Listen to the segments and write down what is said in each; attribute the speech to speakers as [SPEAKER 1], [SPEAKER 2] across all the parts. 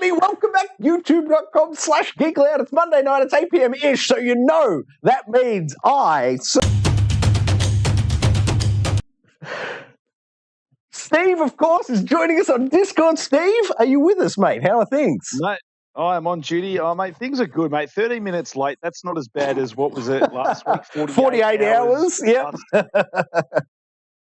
[SPEAKER 1] everybody. Welcome back. YouTube.com/Geek Aloud. It's Monday night. It's 8 p.m.-ish, so you know that means Steve, of course, is joining us on Discord. Steve, are you with us, mate? How are things?
[SPEAKER 2] Mate, I'm on duty. Oh, mate, things are good, mate. 13 minutes late. That's not as bad as what was it last week?
[SPEAKER 1] 48 hours. Yep.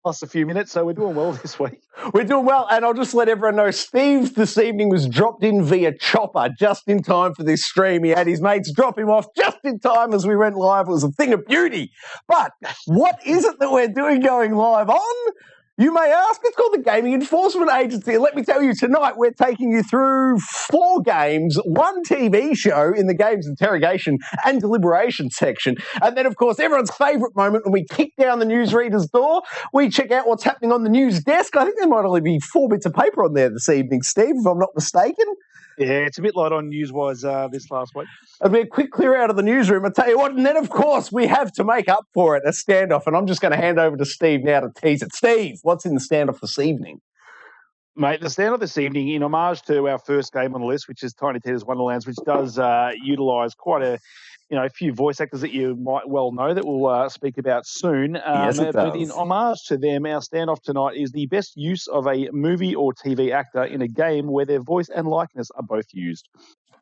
[SPEAKER 2] Plus a few minutes, so we're doing well this week.
[SPEAKER 1] We're doing well, and I'll just let everyone know Steve this evening was dropped in via chopper just in time for this stream. He had his mates drop him off just in time as we went live. It was a thing of beauty. But what is it that we're doing going live on? You may ask. It's called the Gaming Enforcement Agency. And let me tell you, tonight we're taking you through 4 games, 1 TV show in the games interrogation and deliberation section. And then, of course, everyone's favourite moment when we kick down the newsreader's door, we check out what's happening on the news desk. I think there might only be 4 bits of paper on there this evening, Steve, if I'm not mistaken.
[SPEAKER 2] Yeah, it's a bit light on news-wise this last week.
[SPEAKER 1] It'll be a quick clear out of the newsroom, I tell you what. And then, of course, we have to make up for it, a standoff. And I'm just going to hand over to Steve now to tease it. Steve, what's in the standoff this evening?
[SPEAKER 2] Mate, the standoff this evening, in homage to our first game on the list, which is Tiny Tina's Wonderlands, which does utilise quite a few voice actors that you might well know that we'll speak about soon.
[SPEAKER 1] Yes, it does.
[SPEAKER 2] But in homage to them, our standoff tonight is the best use of a movie or TV actor in a game where their voice and likeness are both used.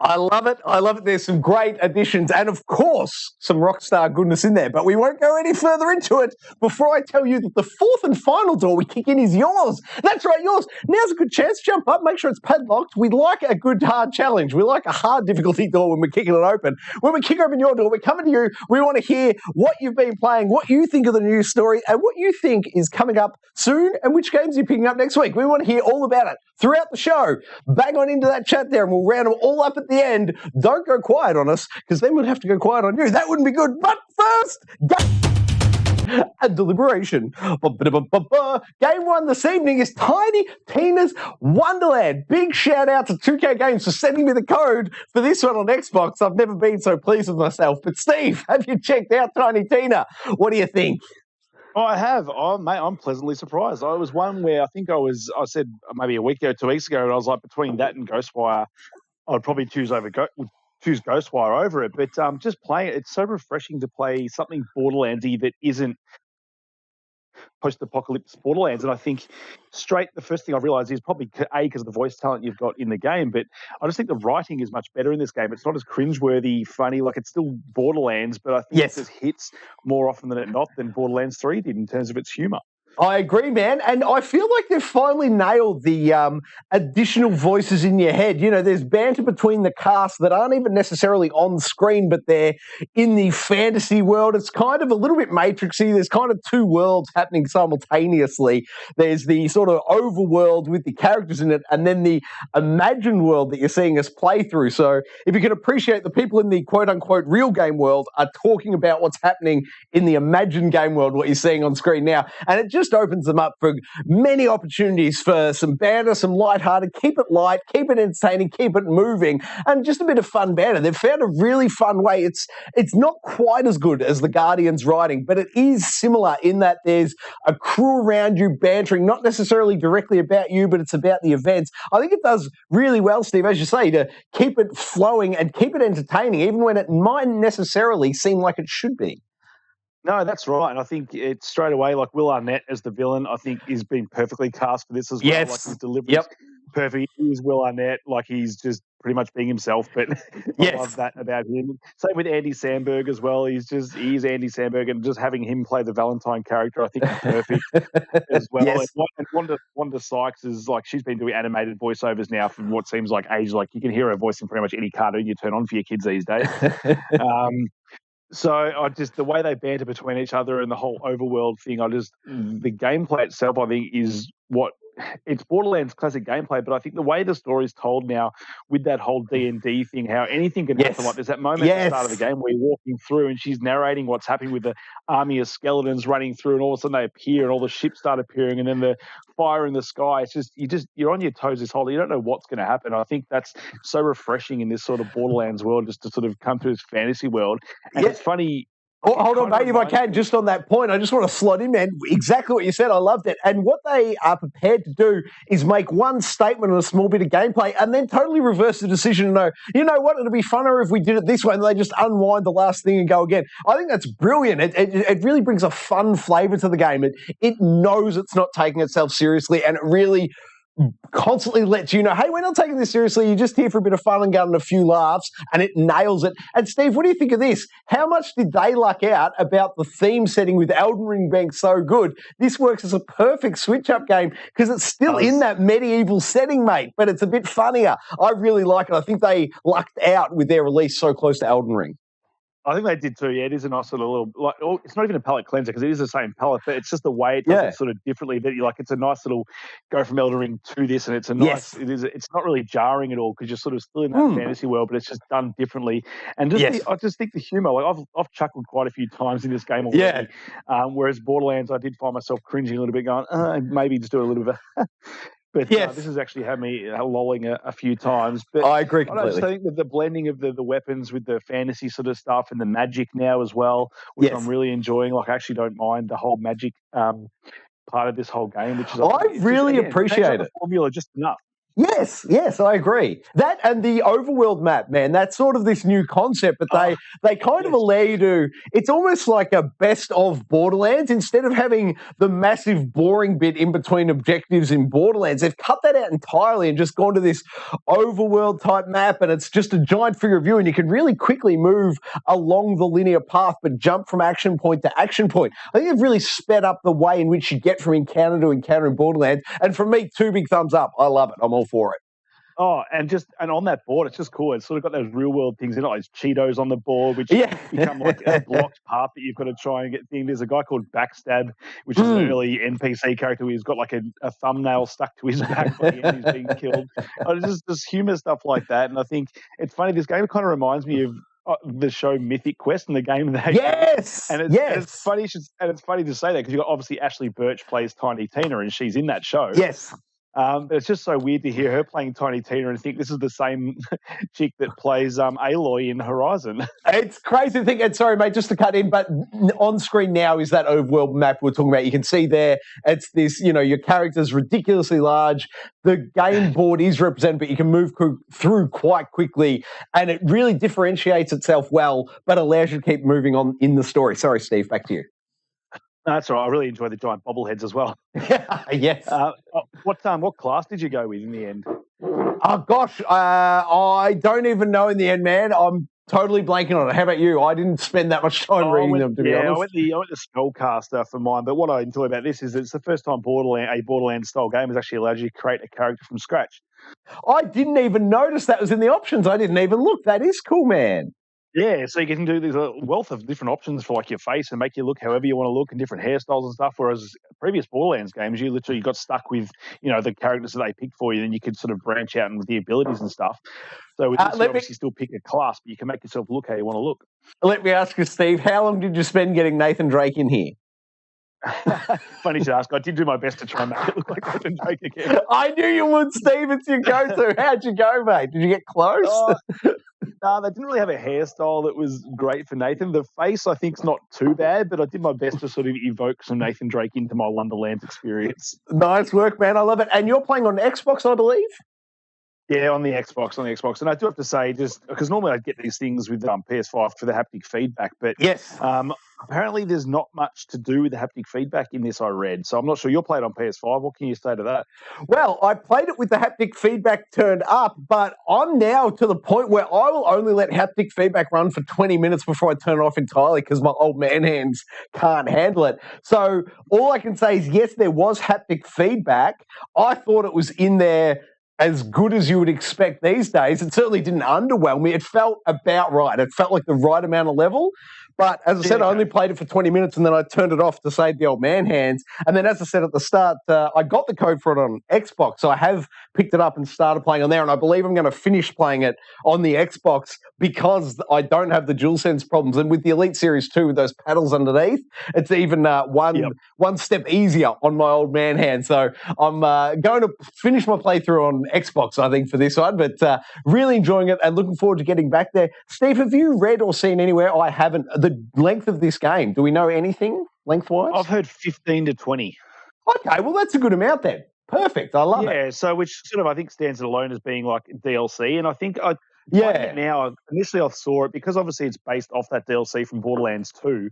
[SPEAKER 1] I love it. I love it. There's some great additions and, of course, some rockstar goodness in there. But we won't go any further into it before I tell you that the 4th and final door we kick in is yours. That's right, yours. Now's a good chance. Jump up. Make sure it's padlocked. We like a good hard challenge. We like a hard difficulty door when we're kicking it open. When we kick open your door, we're coming to you. We want to hear what you've been playing, what you think of the news story, and what you think is coming up soon and which games you're picking up next week. We want to hear all about it throughout the show. Bang on into that chat there and we'll round them all up at the end. Don't go quiet on us, because then we'd have to go quiet on you. That wouldn't be good. But first, and deliberation. Game 1 this evening is Tiny Tina's Wonderland. Big shout out to 2K Games for sending me the code for this one on Xbox. I've never been so pleased with myself. But Steve, have you checked out Tiny Tina? What do you think?
[SPEAKER 2] Oh, I have. Oh, mate, I'm pleasantly surprised. I was one where I said maybe a week ago, 2 weeks ago, and I was like, between that and Ghostwire, I'd probably choose Ghostwire over it. But just playing it, it's so refreshing to play something Borderlandsy that isn't post-apocalypse Borderlands. And I think the first thing I realised is probably because of the voice talent you've got in the game, but I just think the writing is much better in this game. It's not as cringeworthy, funny, like it's still Borderlands, but I think it just hits more often than not than Borderlands 3 did in terms of its humour.
[SPEAKER 1] I agree, man. And I feel like they've finally nailed the additional voices in your head. You know, there's banter between the cast that aren't even necessarily on screen, but they're in the fantasy world. It's kind of a little bit Matrixy. There's kind of 2 worlds happening simultaneously. There's the sort of overworld with the characters in it, and then the imagined world that you're seeing us play through. So if you can appreciate the people in the quote-unquote real game world are talking about what's happening in the imagined game world, what you're seeing on screen now. And it just opens them up for many opportunities for some banter, some lighthearted. Keep it light, keep it entertaining, keep it moving, and just a bit of fun banter. They've found a really fun way. It's not quite as good as the Guardian's writing, but it is similar in that there's a crew around you bantering, not necessarily directly about you, but it's about the events. I think it does really well, Steve, as you say, to keep it flowing and keep it entertaining, even when it mightn't necessarily seem like it should be.
[SPEAKER 2] No, that's right. And I think it's straight away, like Will Arnett as the villain, I think he's been perfectly cast for this as well.
[SPEAKER 1] Yes.
[SPEAKER 2] Like his delivery is perfect. He is Will Arnett, like he's just pretty much being himself. But I love that about him. Same with Andy Samberg as well. He's Andy Samberg, and just having him play the Valentine character, I think is perfect as well.
[SPEAKER 1] Yes.
[SPEAKER 2] And Wanda Sykes is like, she's been doing animated voiceovers now for what seems like ages. Like you can hear her voice in pretty much any cartoon you turn on for your kids these days. So the way they banter between each other and the whole overworld thing, the gameplay itself, I think, is it's Borderlands classic gameplay, but I think the way the story is told now with that whole D&D thing, how anything can happen. Like there's that moment at the start of the game where you're walking through and she's narrating what's happening with the army of skeletons running through, and all of a sudden they appear and all the ships start appearing, and then the fire in the sky. It's just you're on your toes this whole. You don't know what's going to happen. I think that's so refreshing in this sort of Borderlands world, just to sort of come to this fantasy world. And it's funny.
[SPEAKER 1] Oh, hold on, mate, if I can, just on that point, I just want to slot in, man. Exactly what you said. I loved it. And what they are prepared to do is make one statement on a small bit of gameplay and then totally reverse the decision and know, you know what, it'd be funner if we did it this way, and they just unwind the last thing and go again. I think that's brilliant. It really brings a fun flavour to the game. It knows it's not taking itself seriously, and it really constantly lets you know, hey, we're not taking this seriously. You're just here for a bit of fun and getting a few laughs, and it nails it. And Steve, what do you think of this? How much did they luck out about the theme setting with Elden Ring being so good? This works as a perfect switch-up game because it's still in that medieval setting, mate, but it's a bit funnier. I really like it. I think they lucked out with their release so close to Elden Ring.
[SPEAKER 2] I think they did too. Yeah, it is a nice sort of little, like, it's not even a palette cleanser because it is the same palette, but it's just the way it does it sort of differently. That you like, it's a nice little go from Elden Ring to this, and it's a nice. It's not really jarring at all because you're sort of still in that fantasy world, but it's just done differently. And just I just think the humor, like I've chuckled quite a few times in this game already. Whereas Borderlands, I did find myself cringing a little bit, going, maybe just do a little bit of. But this has actually had me lolling a few times. But
[SPEAKER 1] I agree completely.
[SPEAKER 2] I just think that the blending of the weapons with the fantasy sort of stuff and the magic now as well, which I'm really enjoying. Like, I actually don't mind the whole magic part of this whole game, which is
[SPEAKER 1] I really appreciate it.
[SPEAKER 2] The formula just enough.
[SPEAKER 1] Yes, I agree. That and the overworld map, man, that's sort of this new concept, but they kind of allow you to, it's almost like a best of Borderlands. Instead of having the massive boring bit in between objectives in Borderlands, they've cut that out entirely and just gone to this overworld type map, and it's just a giant figure of view, and you can really quickly move along the linear path, but jump from action point to action point. I think they've really sped up the way in which you get from encounter to encounter in Borderlands, and for me, 2 big thumbs up. I love it. I'm all for it.
[SPEAKER 2] Oh, and on that board, it's just cool. It's sort of got those real world things in it, like Cheetos on the board, which become like a blocked path that you've got to try and get things. There's a guy called Backstab, which is an early NPC character who's got like a thumbnail stuck to his back by the end he's being killed. Just humor stuff like that. And I think it's funny, this game kind of reminds me of the show Mythic Quest and the game that it's funny to say that because you've got obviously Ashley Birch plays Tiny Tina and she's in that show. But it's just so weird to hear her playing Tiny Tina and think this is the same chick that plays Aloy in Horizon.
[SPEAKER 1] It's crazy to think, and sorry, mate, just to cut in, but on screen now is that overworld map we're talking about. You can see there, it's this, your character's ridiculously large. The game board is represented, but you can move through quite quickly, and it really differentiates itself well, but allows you to keep moving on in the story. Sorry, Steve, back to you.
[SPEAKER 2] No, that's all right. I really enjoy the giant bobbleheads as well.
[SPEAKER 1] Yes.
[SPEAKER 2] What class did you go with in the end?
[SPEAKER 1] Oh, gosh. I don't even know in the end, man. I'm totally blanking on it. How about you? I didn't spend that much time reading them, to be honest.
[SPEAKER 2] I went the spellcaster for mine, but what I enjoy about this is it's the first time a Borderlands-style game has actually allowed you to create a character from scratch.
[SPEAKER 1] I didn't even notice that was in the options. I didn't even look. That is cool, man.
[SPEAKER 2] Yeah, so you can do these wealth of different options for like your face and make you look however you want to look and different hairstyles and stuff. Whereas previous Borderlands games, you literally got stuck with the characters that they picked for you, and you could sort of branch out with the abilities and stuff. So with this, you obviously still pick a class, but you can make yourself look how you want to look.
[SPEAKER 1] Let me ask you, Steve, how long did you spend getting Nathan Drake in here?
[SPEAKER 2] Funny to ask. I did do my best to try and make it look like Nathan Drake again.
[SPEAKER 1] I knew you would, Steve. It's your go-to. How'd you go, mate? Did you get close?
[SPEAKER 2] No, they didn't really have a hairstyle that was great for Nathan. The face, I think, is not too bad, but I did my best to sort of evoke some Nathan Drake into my Wonderlands experience.
[SPEAKER 1] Nice work, man. I love it. And you're playing on Xbox, I believe?
[SPEAKER 2] Yeah, on the Xbox. And I do have to say, just because normally I get these things with PS5 for the haptic feedback, but apparently there's not much to do with the haptic feedback in this, I read. So I'm not sure. You're playing on PS5. What can you say to that? Well,
[SPEAKER 1] I played it with the haptic feedback turned up, but I'm now to the point where I will only let haptic feedback run for 20 minutes before I turn it off entirely because my old man hands can't handle it. So all I can say is, yes, there was haptic feedback. I thought it was in there as good as you would expect these days. It certainly didn't underwhelm me. It felt about right. It felt like the right amount of level. But as I said, I only played it for 20 minutes and then I turned it off to save the old man hands. And then as I said at the start, I got the code for it on Xbox. So I have picked it up and started playing on there. And I believe I'm going to finish playing it on the Xbox because I don't have the DualSense problems. And with the Elite Series 2, with those paddles underneath, it's even one step easier on my old man hand. So I'm going to finish my playthrough on Xbox, I think, for this one. But really enjoying it and looking forward to getting back there. Steve, have you read or seen anywhere? I haven't. The the length of this game? Do we know anything lengthwise?
[SPEAKER 2] I've heard 15 to 20.
[SPEAKER 1] Okay, well, that's a good amount then. Perfect. I love it.
[SPEAKER 2] Yeah, so which sort of I think stands alone as being like DLC, and I think playing it now. Initially, I saw it because obviously it's based off that DLC from Borderlands 2.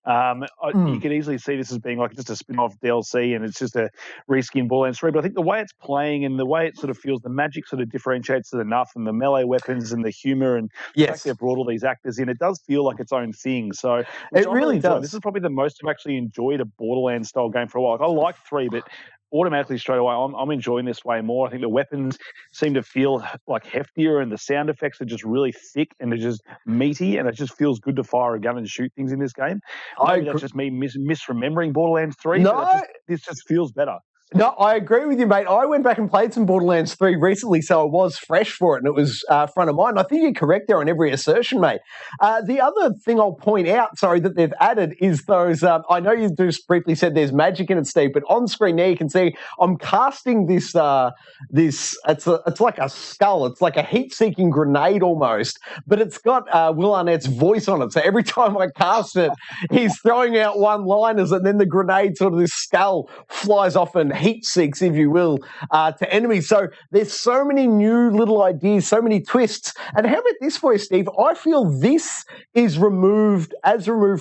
[SPEAKER 2] You could easily see this as being like just a spin-off DLC, and it's just a reskin Borderlands 3. But I think the way it's playing and the way it sort of feels, the magic sort of differentiates it enough, and the melee weapons and the humor, and the fact they've brought all these actors in, it does feel like its own thing. So
[SPEAKER 1] it really does.
[SPEAKER 2] This is probably the most I've actually enjoyed a Borderlands style game for a while. Like, I like 3, but automatically straight away, I'm enjoying this way more. I think the weapons seem to feel like heftier, and the sound effects are just really thick and they're just meaty, and it just feels good to fire a gun and shoot things in this game. Maybe that's just me misremembering Borderlands 3. But this just feels better.
[SPEAKER 1] No, I agree with you, mate. I went back and played some Borderlands 3 recently, so I was fresh for it, and it was front of mind. I think you're correct there on every assertion, mate. The other thing I'll point out, that they've added is those, I know you just briefly said there's magic in it, Steve, but on screen there you can see I'm casting this, it's like a skull. It's like a heat-seeking grenade almost, but it's got Will Arnett's voice on it. So every time I cast it, he's throwing out one-liners, and then the grenade, sort of this skull, flies off and heat seeks, if you will, to enemies. So there's so many new little ideas, so many twists. And how about this for you, Steve? I feel this is removed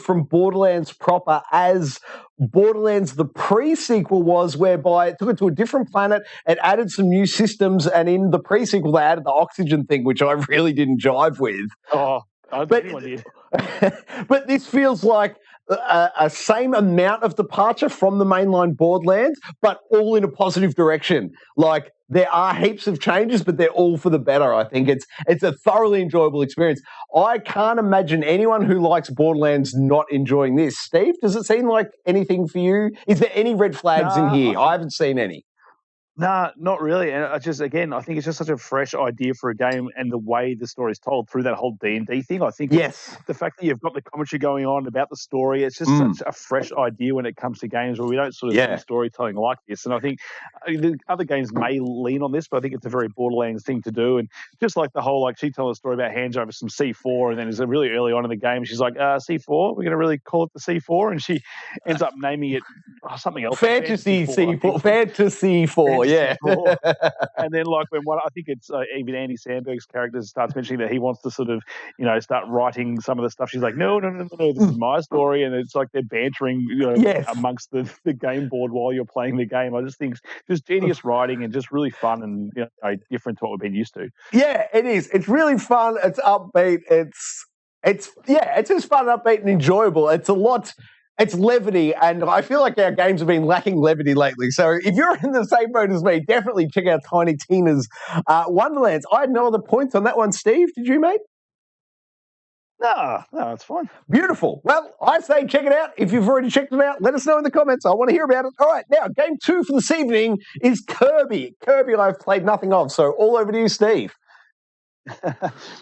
[SPEAKER 1] from Borderlands proper as Borderlands the pre-sequel was, whereby it took it to a different planet, it added some new systems, and in the pre-sequel they added the oxygen thing, which I really didn't jive with.
[SPEAKER 2] Oh, I don't think anyone did.
[SPEAKER 1] But this feels like a same amount of departure from the mainline Borderlands, but all in a positive direction. Like, there are heaps of changes, but they're all for the better. I think it's a thoroughly enjoyable experience. I can't imagine anyone who likes Borderlands not enjoying this. Steve, does it seem like anything for you? Is there any red flags in here? I haven't seen any.
[SPEAKER 2] Nah, not really. And I think it's just such a fresh idea for a game, and the way the story's told through that whole D&D thing. I think the fact that you've got the commentary going on about the story, it's just such a fresh idea when it comes to games where we don't sort of see storytelling like this. And I think the other games may lean on this, but I think it's a very Borderlands thing to do. And just like the whole, like, she told a story about hands over some C4, and then it's really early on in the game, she's like, C4, we're going to really call it the C4, and she ends up naming it something else.
[SPEAKER 1] Fantasy C4. Fantasy 4. Yeah.
[SPEAKER 2] And then, like, when I think it's even Andy Samberg's character starts mentioning that he wants to sort of, start writing some of the stuff. She's like, no, this is my story. And it's like they're bantering, amongst the game board while you're playing the game. I just think just genius writing and just really fun and different to what we've been used to.
[SPEAKER 1] Yeah, it is. It's really fun. It's upbeat. It's just fun, upbeat, and enjoyable. It's a lot. It's levity, and I feel like our games have been lacking levity lately. So if you're in the same boat as me, definitely check out Tiny Tina's Wonderlands. I had no other points on that one, Steve. Did you, mate?
[SPEAKER 2] No, it's fine.
[SPEAKER 1] Beautiful. Well, I say check it out. If you've already checked it out, let us know in the comments. I want to hear about it. All right, now, game 2 for this evening is Kirby. Kirby I've played nothing of, so all over to you, Steve.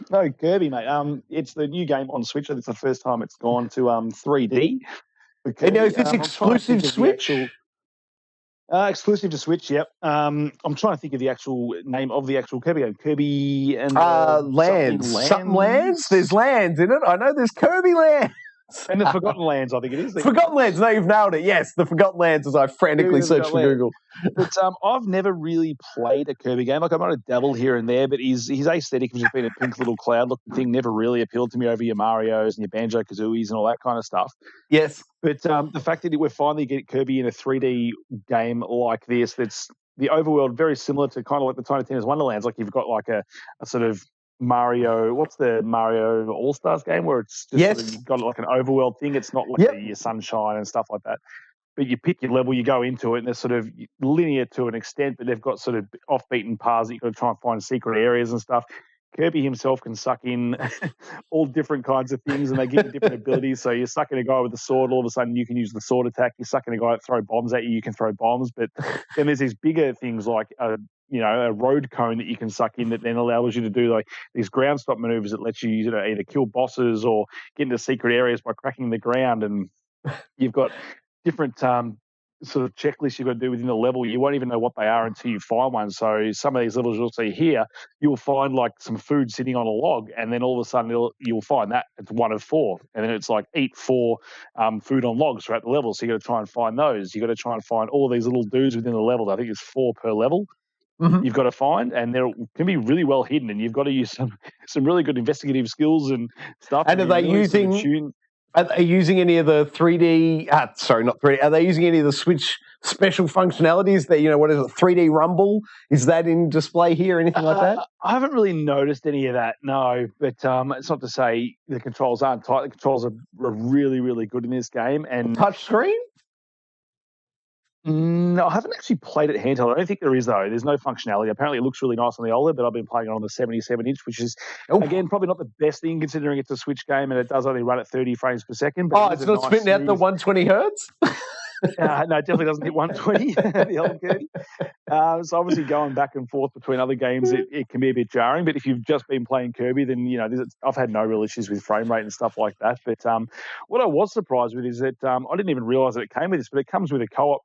[SPEAKER 2] No, Kirby, mate. It's the new game on Switch. It's the first time it's gone to 3D.
[SPEAKER 1] And now, is this exclusive Switch?
[SPEAKER 2] Exclusive to Switch, yep. I'm trying to think of the actual name of the actual Kirby game. Kirby and
[SPEAKER 1] Lands. Something Lands? There's Lands in it. I know there's Kirby Lands.
[SPEAKER 2] And the Forgotten Lands, I think it is.
[SPEAKER 1] Forgotten Lands. No, you've nailed it. Yes, the Forgotten Lands, as I frantically searched for Google.
[SPEAKER 2] But I've never really played a Kirby game. Like, I might have dabbled here and there, but his aesthetic of just being a pink little cloud-looking thing never really appealed to me over your Marios and your Banjo-Kazooies and all that kind of stuff.
[SPEAKER 1] Yes.
[SPEAKER 2] But the fact that we're finally getting Kirby in a 3D game like this, that's the overworld very similar to kind of like the Tiny Tina's Wonderlands. Like, you've got like a sort of Mario, what's the Mario All-Stars game where it's just sort of got like an overworld thing. It's not like your Sunshine and stuff like that. But you pick your level, you go into it, and they're sort of linear to an extent, but they've got sort of off-beaten paths that you've got to try and find secret areas and stuff. Kirby himself can suck in all different kinds of things, and they give you different abilities. So you're sucking a guy with a sword, all of a sudden you can use the sword attack. You're sucking a guy that throw bombs at you, you can throw bombs. But then there's these bigger things like a road cone that you can suck in that then allows you to do like these ground stop maneuvers that lets you either kill bosses or get into secret areas by cracking the ground. And you've got different sort of checklists you've got to do within the level. You won't even know what they are until you find one. So some of these levels you'll see here, you'll find like some food sitting on a log, and then all of a sudden you'll find that it's 1 of 4, and then it's like eat 4 food on logs throughout the level. So you got to try and find those. You got to try and find all of these little dudes within the levels. I think it's 4 per level.
[SPEAKER 1] Mm-hmm.
[SPEAKER 2] You've got to find, and they can be really well hidden, and you've got to use some really good investigative skills and stuff.
[SPEAKER 1] And are they using? Are they using any of the 3D? Sorry, not 3D. Are they using any of the Switch special functionalities? That what is it? 3D Rumble? Is that in display here? Anything like that?
[SPEAKER 2] I haven't really noticed any of that. No, but it's not to say the controls aren't tight. The controls are really, really good in this game. And
[SPEAKER 1] touch screen?
[SPEAKER 2] No, I haven't actually played it handheld. I don't think there is, though. There's no functionality. Apparently, it looks really nice on the OLED, but I've been playing it on the 77-inch, which is, again, probably not the best thing considering it's a Switch game and it does only run at 30 frames per second. But
[SPEAKER 1] it's not spitting out the 120 hertz?
[SPEAKER 2] No, it definitely doesn't hit 120, the old Kirby. So obviously going back and forth between other games, it can be a bit jarring. But if you've just been playing Kirby, then, I've had no real issues with frame rate and stuff like that. But what I was surprised with is that I didn't even realise that it came with this, but it comes with a co-op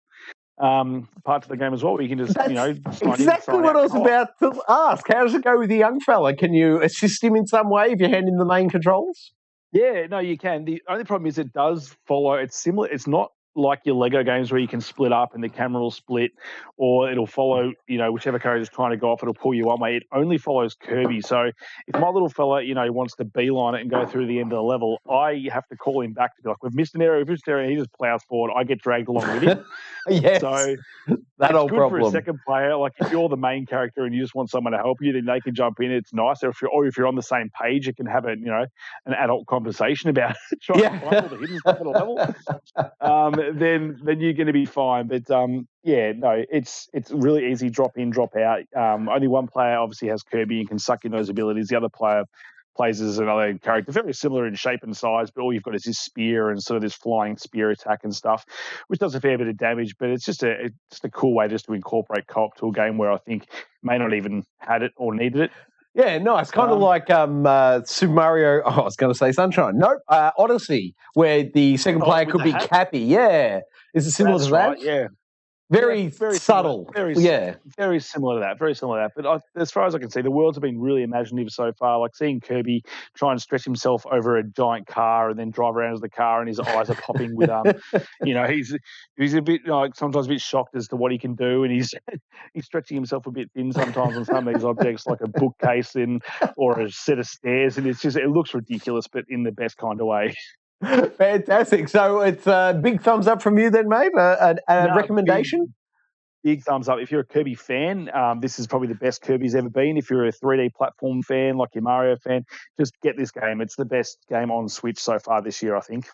[SPEAKER 2] part of the game as well, where you can just,
[SPEAKER 1] exactly what I was about to ask. How does it go with the young fella? Can you assist him in some way if you hand him the main controls?
[SPEAKER 2] Yeah, no, you can. The only problem is it does follow. It's similar. It's not like your Lego games where you can split up and the camera will split, or it'll follow, whichever character is trying to go off, it'll pull you one way. It only follows Kirby. So if my little fella, wants to beeline it and go through the end of the level, I have to call him back to be like, we've missed an area, and he just plows forward. I get dragged along with him.
[SPEAKER 1] Yes.
[SPEAKER 2] So
[SPEAKER 1] that
[SPEAKER 2] it's
[SPEAKER 1] old
[SPEAKER 2] good
[SPEAKER 1] problem
[SPEAKER 2] for a second player. Like if you're the main character and you just want someone to help you, then they can jump in. It's nice. Or if you're on the same page, you can have an adult conversation about trying to find all the hidden stuff on the level. Then you're going to be fine. But it's really easy. Drop in, drop out. Only one player obviously has Kirby and can suck in those abilities. The other player plays as another character, very similar in shape and size, but all you've got is this spear and sort of this flying spear attack and stuff, which does a fair bit of damage. But it's just a cool way just to incorporate co-op to a game where I think may not even had it or needed it.
[SPEAKER 1] Yeah, nice. Kind of like Super Mario. I was going to say Sunshine. Nope, Odyssey, where the second player could be Cappy. Yeah, is it similar to that?
[SPEAKER 2] Right, yeah.
[SPEAKER 1] Very subtle.
[SPEAKER 2] Very similar to that. Very similar to that. But as far as I can see, the worlds have been really imaginative so far. Like seeing Kirby try and stretch himself over a giant car and then drive around as the car, and his eyes are popping with he's a bit sometimes a bit shocked as to what he can do, and he's stretching himself a bit thin sometimes on some of these objects, like a bookcase or a set of stairs, and it looks ridiculous, but in the best kind of way.
[SPEAKER 1] Fantastic. So it's a big thumbs up from you then, mate? A recommendation?
[SPEAKER 2] Big thumbs up. If you're a Kirby fan, this is probably the best Kirby's ever been. If you're a 3D platform fan, like your Mario fan, just get this game. It's the best game on Switch so far this year, I think.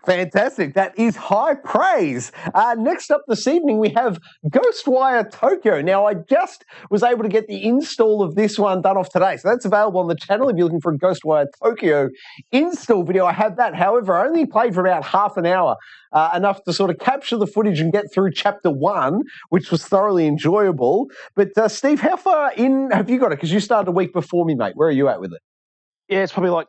[SPEAKER 1] Fantastic. That is high praise. Next up this evening, we have Ghostwire Tokyo. Now, I just was able to get the install of this one done off today. So that's available on the channel if you're looking for a Ghostwire Tokyo install video. I have that. However, I only played for about half an hour, enough to sort of capture the footage and get through Chapter 1, which was thoroughly enjoyable. But, Steve, how far in have you got it? Because you started a week before me, mate. Where are you at with it?
[SPEAKER 2] Yeah, it's probably like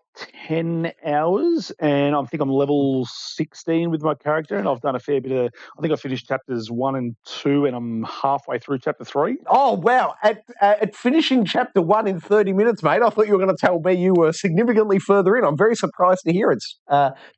[SPEAKER 2] 10 hours, and I think I'm level 16 with my character, and I've done a fair bit of, I think I finished chapters 1 and 2, and I'm halfway through chapter 3.
[SPEAKER 1] Oh, wow. At finishing chapter 1 in 30 minutes, mate, I thought you were going to tell me you were significantly further in. I'm very surprised to hear it's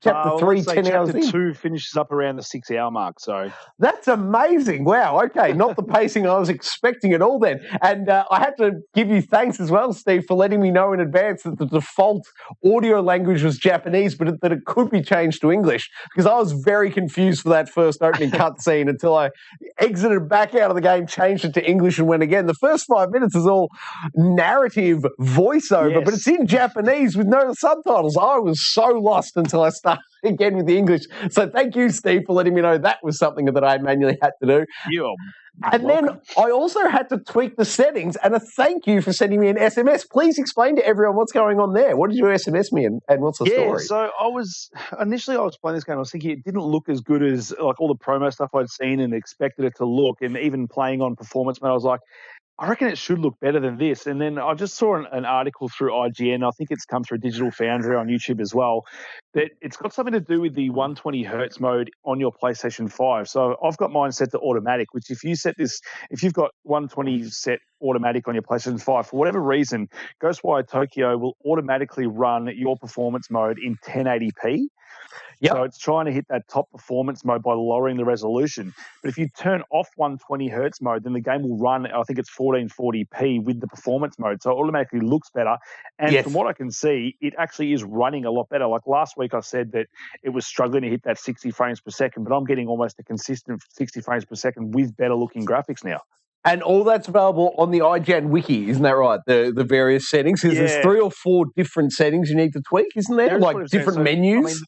[SPEAKER 1] chapter 3, 10 hours in.
[SPEAKER 2] Chapter 2 finishes up around the 6-hour mark, so.
[SPEAKER 1] That's amazing. Wow, okay, not the pacing I was expecting at all then. And I had to give you thanks as well, Steve, for letting me know in advance that the default audio language was Japanese, but that it could be changed to English, because I was very confused for that first opening cutscene until I exited back out of the game, changed it to English, and went again. The first 5 minutes is all narrative voiceover, but it's in Japanese with no subtitles. I was so lost until I started again with the English. So thank you, Steve, for letting me know that was something that I manually had to do. And then I also had to tweak the settings, and a thank you for sending me an SMS. Please explain to everyone what's going on there. What did you SMS me, and what's the story?
[SPEAKER 2] Yeah, so I was playing this game, I was thinking it didn't look as good as like all the promo stuff I'd seen and expected it to look, and even playing on performance mode, I was like, I reckon it should look better than this. And then I just saw an article through IGN. I think it's come through Digital Foundry on YouTube as well. That it's got something to do with the 120 hertz mode on your PlayStation 5. So I've got mine set to automatic. Which if you've got 120 set automatic on your PlayStation 5 for whatever reason, Ghostwire Tokyo will automatically run your performance mode in 1080p.
[SPEAKER 1] Yep.
[SPEAKER 2] So it's trying to hit that top performance mode by lowering the resolution. But if you turn off 120 hertz mode, then the game will run, I think it's 1440p with the performance mode. So it automatically looks better. And from what I can see, it actually is running a lot better. Like last week I said that it was struggling to hit that 60 frames per second, but I'm getting almost a consistent 60 frames per second with better looking graphics now.
[SPEAKER 1] And all that's available on the IGN wiki, isn't that right? The various settings, because there's 3 or 4 different settings you need to tweak, isn't there? Like different menus.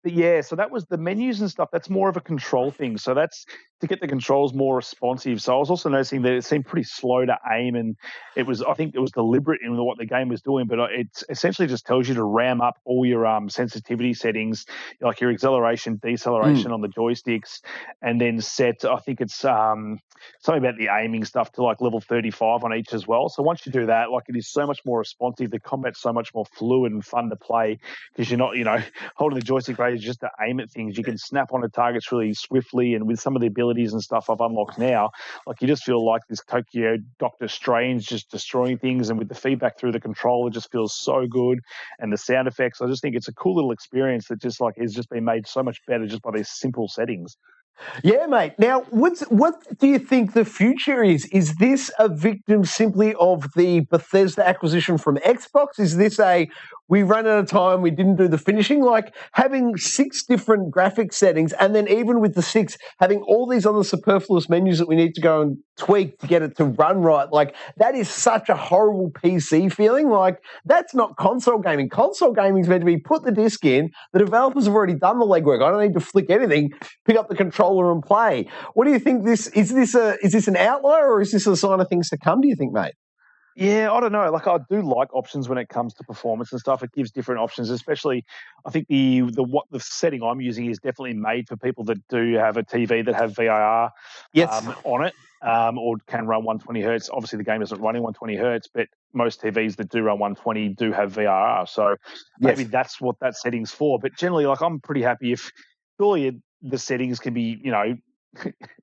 [SPEAKER 2] Yeah, so that was the menus and stuff. That's more of a control thing. So that's to get the controls more responsive. So I was also noticing that it seemed pretty slow to aim, and I think it was deliberate in what the game was doing. But it essentially just tells you to ram up all your sensitivity settings, like your acceleration, deceleration on the joysticks, and then set. I think it's something about the aiming stuff to like level 35 on each as well. So once you do that, like it is so much more responsive. The combat's so much more fluid and fun to play because you're not, holding the joystick right just to aim at things. You can snap onto targets really swiftly, and with some of the abilities and stuff I've unlocked now, like you just feel like this Tokyo Doctor Strange just destroying things, and with the feedback through the controller, it just feels so good. And the sound effects, I just think it's a cool little experience that just like has just been made so much better just by these simple settings.
[SPEAKER 1] Yeah, mate. Now, what do you think the future is? Is this a victim simply of the Bethesda acquisition from Xbox? Is this we ran out of time, we didn't do the finishing? Like having 6 different graphic settings, and then even with the 6, having all these other superfluous menus that we need to go and tweak to get it to run right. Like that is such a horrible PC feeling. Like that's not console gaming. Console gaming is meant to be put the disc in. The developers have already done the legwork. I don't need to flick anything, pick up the controller and play. What do you think? Is this an outlier, or is this a sign of things to come? Do you think, mate?
[SPEAKER 2] Yeah, I don't know. Like I do like options when it comes to performance and stuff. It gives different options, especially I think the setting I'm using is definitely made for people that do have a TV that have VIR on it, or can run 120 hertz. Obviously, the game isn't running 120 hertz, but most TVs that do run 120 do have VIR. So maybe that's what that setting's for. But generally, like I'm pretty happy if surely the settings can be,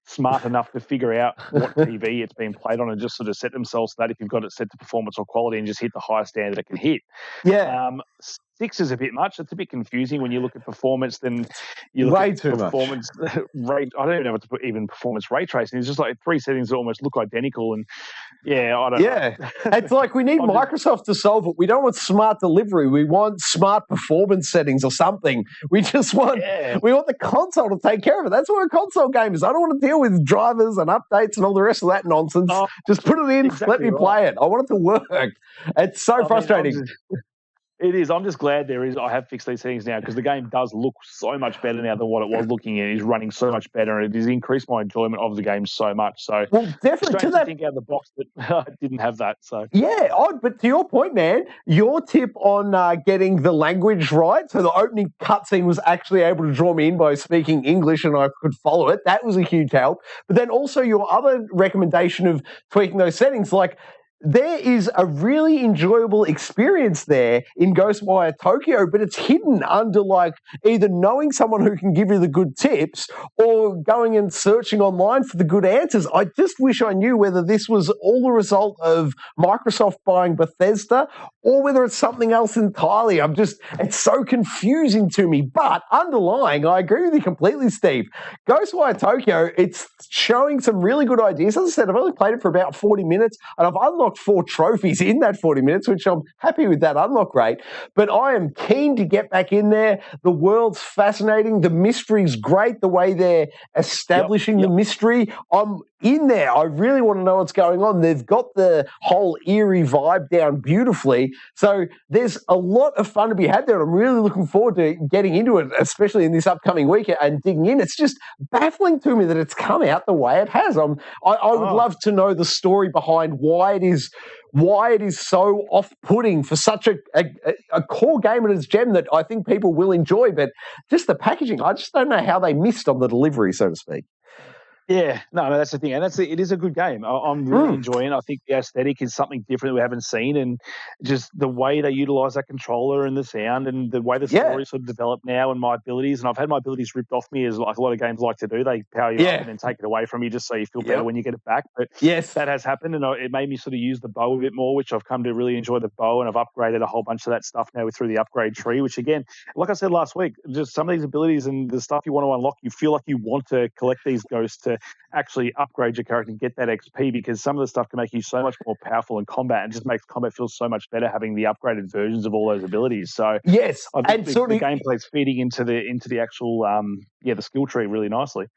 [SPEAKER 2] smart enough to figure out what TV it's being played on and just sort of set themselves so that if you've got it set to performance or quality and just hit the highest standard it can hit.
[SPEAKER 1] Yeah.
[SPEAKER 2] 6 is a bit much. It's a bit confusing when you look at performance. Then you look at performance rate. I don't even know what to put even performance ray tracing. It's just like 3 settings that almost look identical. And I don't know.
[SPEAKER 1] It's like we need Microsoft to solve it. We don't want smart delivery. We want smart performance settings or something. We just want we want the console to take care of it. That's what we're console gamers. I don't want to deal with drivers and updates and all the rest of that nonsense. Just put it in, let me play it. I want it to work. It's so frustrating.
[SPEAKER 2] It is. I'm just glad I have fixed these settings now because the game does look so much better now than what it was looking at. It is running so much better, and it has increased my enjoyment of the game so much. So,
[SPEAKER 1] definitely to that.
[SPEAKER 2] Think out of the box that I didn't have that. So,
[SPEAKER 1] but to your point, man, your tip on getting the language right, so the opening cutscene was actually able to draw me in by speaking English, and I could follow it. That was a huge help. But then also your other recommendation of tweaking those settings, like. There is a really enjoyable experience there in Ghostwire Tokyo, but it's hidden under like either knowing someone who can give you the good tips or going and searching online for the good answers. I just wish I knew whether this was all the result of Microsoft buying Bethesda or whether it's something else entirely. It's so confusing to me. But underlying, I agree with you completely, Steve. Ghostwire Tokyo, it's showing some really good ideas. As I said, I've only played it for about 40 minutes and I've unlocked 4 trophies in that 40 minutes, which I'm happy with that unlock rate. But I am keen to get back in there. The world's fascinating. The mystery's great, the way they're establishing the mystery. I'm in there. I really want to know what's going on. They've got the whole eerie vibe down beautifully. So there's a lot of fun to be had there. And I'm really looking forward to getting into it, especially in this upcoming week and digging in. It's just baffling to me that it's come out the way it has. I would love to know the story behind why it is so off-putting for such a core game and its gem that I think people will enjoy. But just the packaging, I just don't know how they missed on the delivery, so to speak.
[SPEAKER 2] Yeah, no, that's the thing, and it is a good game. I'm really enjoying it. I think the aesthetic is something different that we haven't seen, and just the way they utilize that controller and the sound and the way the story sort of developed now and my abilities. And I've had my abilities ripped off me, as like a lot of games like to do. They power you up and then take it away from you just so you feel better when you get it back. But that has happened, and it made me sort of use the bow a bit more, which I've come to really enjoy the bow, and I've upgraded a whole bunch of that stuff now through the upgrade tree, which again, like I said last week, just some of these abilities and the stuff you want to unlock, you feel like you want to collect these ghosts to actually upgrade your character and get that XP, because some of the stuff can make you so much more powerful in combat and just makes combat feel so much better having the upgraded versions of all those abilities. So I think the gameplay's feeding into the actual the skill tree really nicely.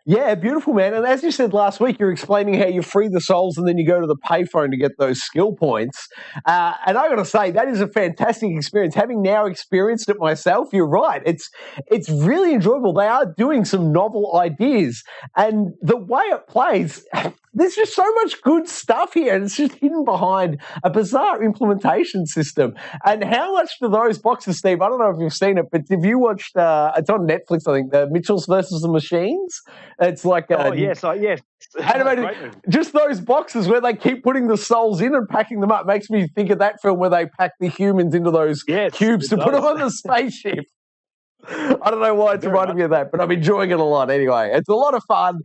[SPEAKER 1] Yeah, beautiful, man. And as you said last week, you're explaining how you free the souls and then you go to the payphone to get those skill points. And I got to say, that is a fantastic experience. Having now experienced it myself, you're right. It's really enjoyable. They are doing some novel ideas. And the way it plays, there's just so much good stuff here. And it's just hidden behind a bizarre implementation system. And how much do those boxes, Steve? I don't know if you've seen it, but have you watched, it's on Netflix, I think, the Mitchells versus the Machines? It's like
[SPEAKER 2] yes.
[SPEAKER 1] Animated, just those boxes where they keep putting the souls in and packing them up makes me think of that film where they pack the humans into those cubes to put them on the spaceship. I don't know why it's reminding me of that, but I'm enjoying it a lot anyway. It's a lot of fun.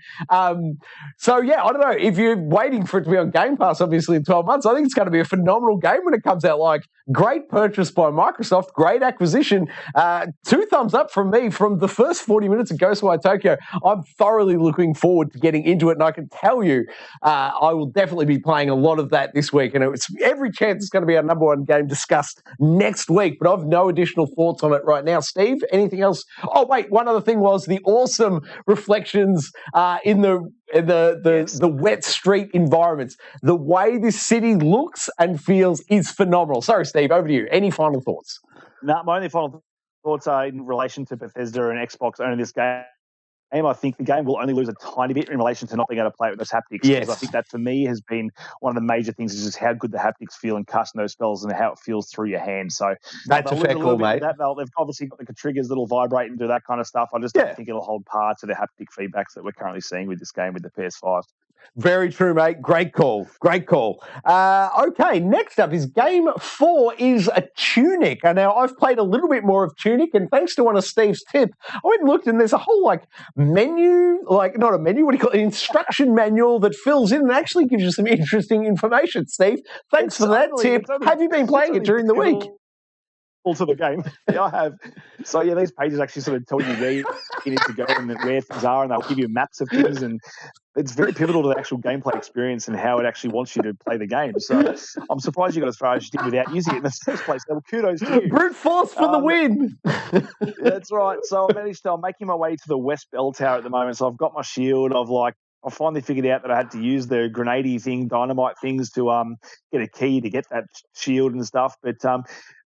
[SPEAKER 1] So, yeah, I don't know. If you're waiting for it to be on Game Pass, obviously, in 12 months, I think it's going to be a phenomenal game when it comes out. Like, great purchase by Microsoft, great acquisition. 2 thumbs up from me. From the first 40 minutes of Ghostwire Tokyo, I'm thoroughly looking forward to getting into it, and I can tell you I will definitely be playing a lot of that this week, and it's every chance it's going to be our number one game discussed next week, but I've no additional thoughts on it right now. Steve, anything else? Oh, wait, one other thing was the awesome reflections in the wet street environments. The way this city looks and feels is phenomenal. Sorry, Steve, over to you. Any final thoughts?
[SPEAKER 2] No, my only final thoughts are in relation to Bethesda and Xbox owning this game. I think the game will only lose a tiny bit in relation to not being able to play it with those haptics.
[SPEAKER 1] Yes.
[SPEAKER 2] I think that for me has been one of the major things, is just how good the haptics feel and casting those spells and how it feels through your hand. So
[SPEAKER 1] that's a fair call, mate.
[SPEAKER 2] They've obviously got the triggers that'll vibrate and do that kind of stuff. I just don't think it'll hold par to the haptic feedbacks that we're currently seeing with this game with the PS5.
[SPEAKER 1] Very true, mate. Great call. Great call. Okay, next up is Game 4 is a Tunic. And now, I've played a little bit more of Tunic, and thanks to one of Steve's tips, I went and looked, and there's a whole, menu, not a menu, what do you call it, an instruction manual that fills in and actually gives you some interesting information, Steve. Thanks for that tip. Have you been playing it during the week?
[SPEAKER 2] To the game. Yeah, I have. So, these pages actually sort of tell you where you need to go and where things are, and they'll give you maps of things, and it's very pivotal to the actual gameplay experience and how it actually wants you to play the game. So I'm surprised you got as far as you did without using it in the first place. So kudos to you.
[SPEAKER 1] Brute force for the win.
[SPEAKER 2] That's right. So I'm making my way to the West Bell Tower at the moment. So I've got my shield. I finally figured out that I had to use the grenade thing, dynamite things to get a key to get that shield and stuff. But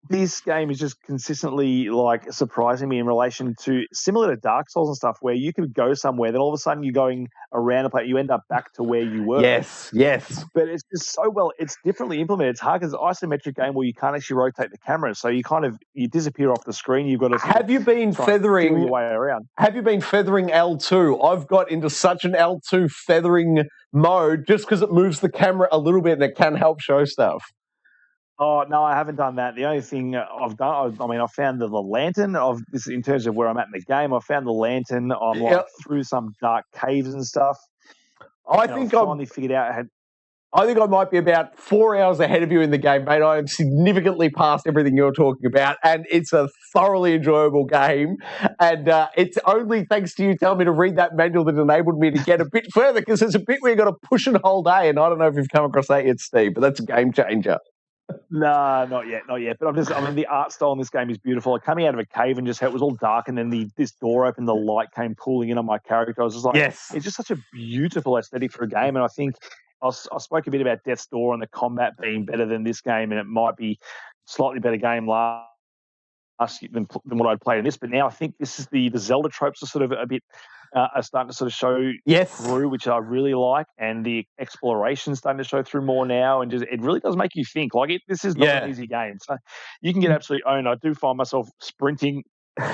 [SPEAKER 2] this game is just consistently surprising me in relation to similar to Dark Souls and stuff, where you could go somewhere, then all of a sudden you're going around a place, you end up back to where you were.
[SPEAKER 1] Yes.
[SPEAKER 2] But it's just it's differently implemented. It's hard because it's an isometric game where you can't actually rotate the camera, so you disappear off the screen. You've got to
[SPEAKER 1] have you been feathering
[SPEAKER 2] your way around?
[SPEAKER 1] Have you been feathering L2? I've got into such an L2 feathering mode just because it moves the camera a little bit and it can help show stuff.
[SPEAKER 2] Oh, no, I haven't done that. The only thing I've done, I found the lantern of this in terms of where I'm at in the game. I found the lantern. I'm through some dark caves and stuff. I finally figured out
[SPEAKER 1] I think I might be about 4 hours ahead of you in the game, mate. I am significantly past everything you're talking about, and it's a thoroughly enjoyable game. And it's only thanks to you telling me to read that manual that enabled me to get a bit further, because there's a bit where you've got to push it a whole day, and I don't know if you've come across that yet, Steve, but that's a game changer.
[SPEAKER 2] No, not yet. But the art style in this game is beautiful. Coming out of a cave and just how it was all dark, and then this door opened, the light came pooling in on my character. I was just it's just such a beautiful aesthetic for a game. And I think I spoke a bit about Death's Door and the combat being better than this game, and it might be slightly better game last than what I'd played in this. But now I think this is the Zelda tropes are sort of a bit are starting to sort of show through, which I really like, and the exploration starting to show through more now, and it really does make you think. This is not an easy game, so you can get absolutely owned. I do find myself sprinting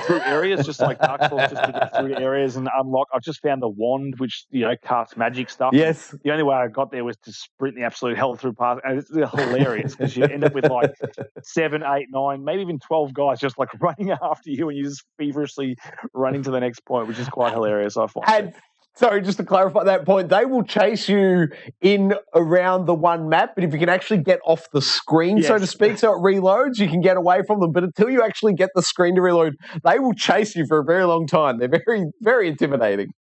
[SPEAKER 2] through areas, just like Dark Souls, just to get through areas and unlock. I've just found the wand, which casts magic stuff.
[SPEAKER 1] Yes.
[SPEAKER 2] The only way I got there was to sprint the absolute hell through past, and it's hilarious because you end up with like 7, 8, 9, maybe even 12 guys just like running after you, and you're just feverishly running to the next point, which is quite hilarious. I find.
[SPEAKER 1] And sorry, just to clarify that point, they will chase you in around the one map, but if you can actually get off the screen, so to speak, so it reloads, you can get away from them. But until you actually get the screen to reload, they will chase you for a very long time. They're very, very intimidating.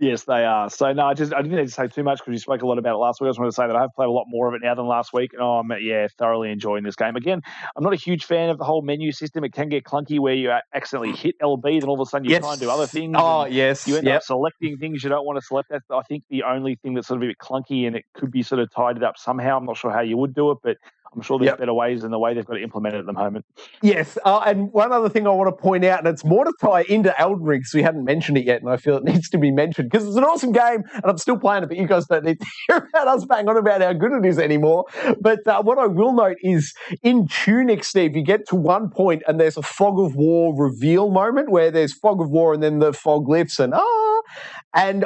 [SPEAKER 2] Yes, they are. So, no, I didn't need to say too much because you spoke a lot about it last week. I just wanted to say that I have played a lot more of it now than last week. And I'm, thoroughly enjoying this game. Again, I'm not a huge fan of the whole menu system. It can get clunky where you accidentally hit LB, then all of a sudden you try and do other things.
[SPEAKER 1] Oh, yes.
[SPEAKER 2] You end up selecting things you don't want to select. That's, I think, the only thing that's sort of a bit clunky, and it could be sort of tidied up somehow. I'm not sure how you would do it, but I'm sure there's better ways than the way they've got to implement it at the moment.
[SPEAKER 1] Yes, and one other thing I want to point out, and it's more to tie into Elden Ring, because we hadn't mentioned it yet, and I feel it needs to be mentioned, because it's an awesome game, and I'm still playing it, but you guys don't need to hear about us bang on about how good it is anymore. But what I will note is, in Tunic, Steve, you get to one point, and there's a Fog of War reveal moment, where there's Fog of War, and then the fog lifts, and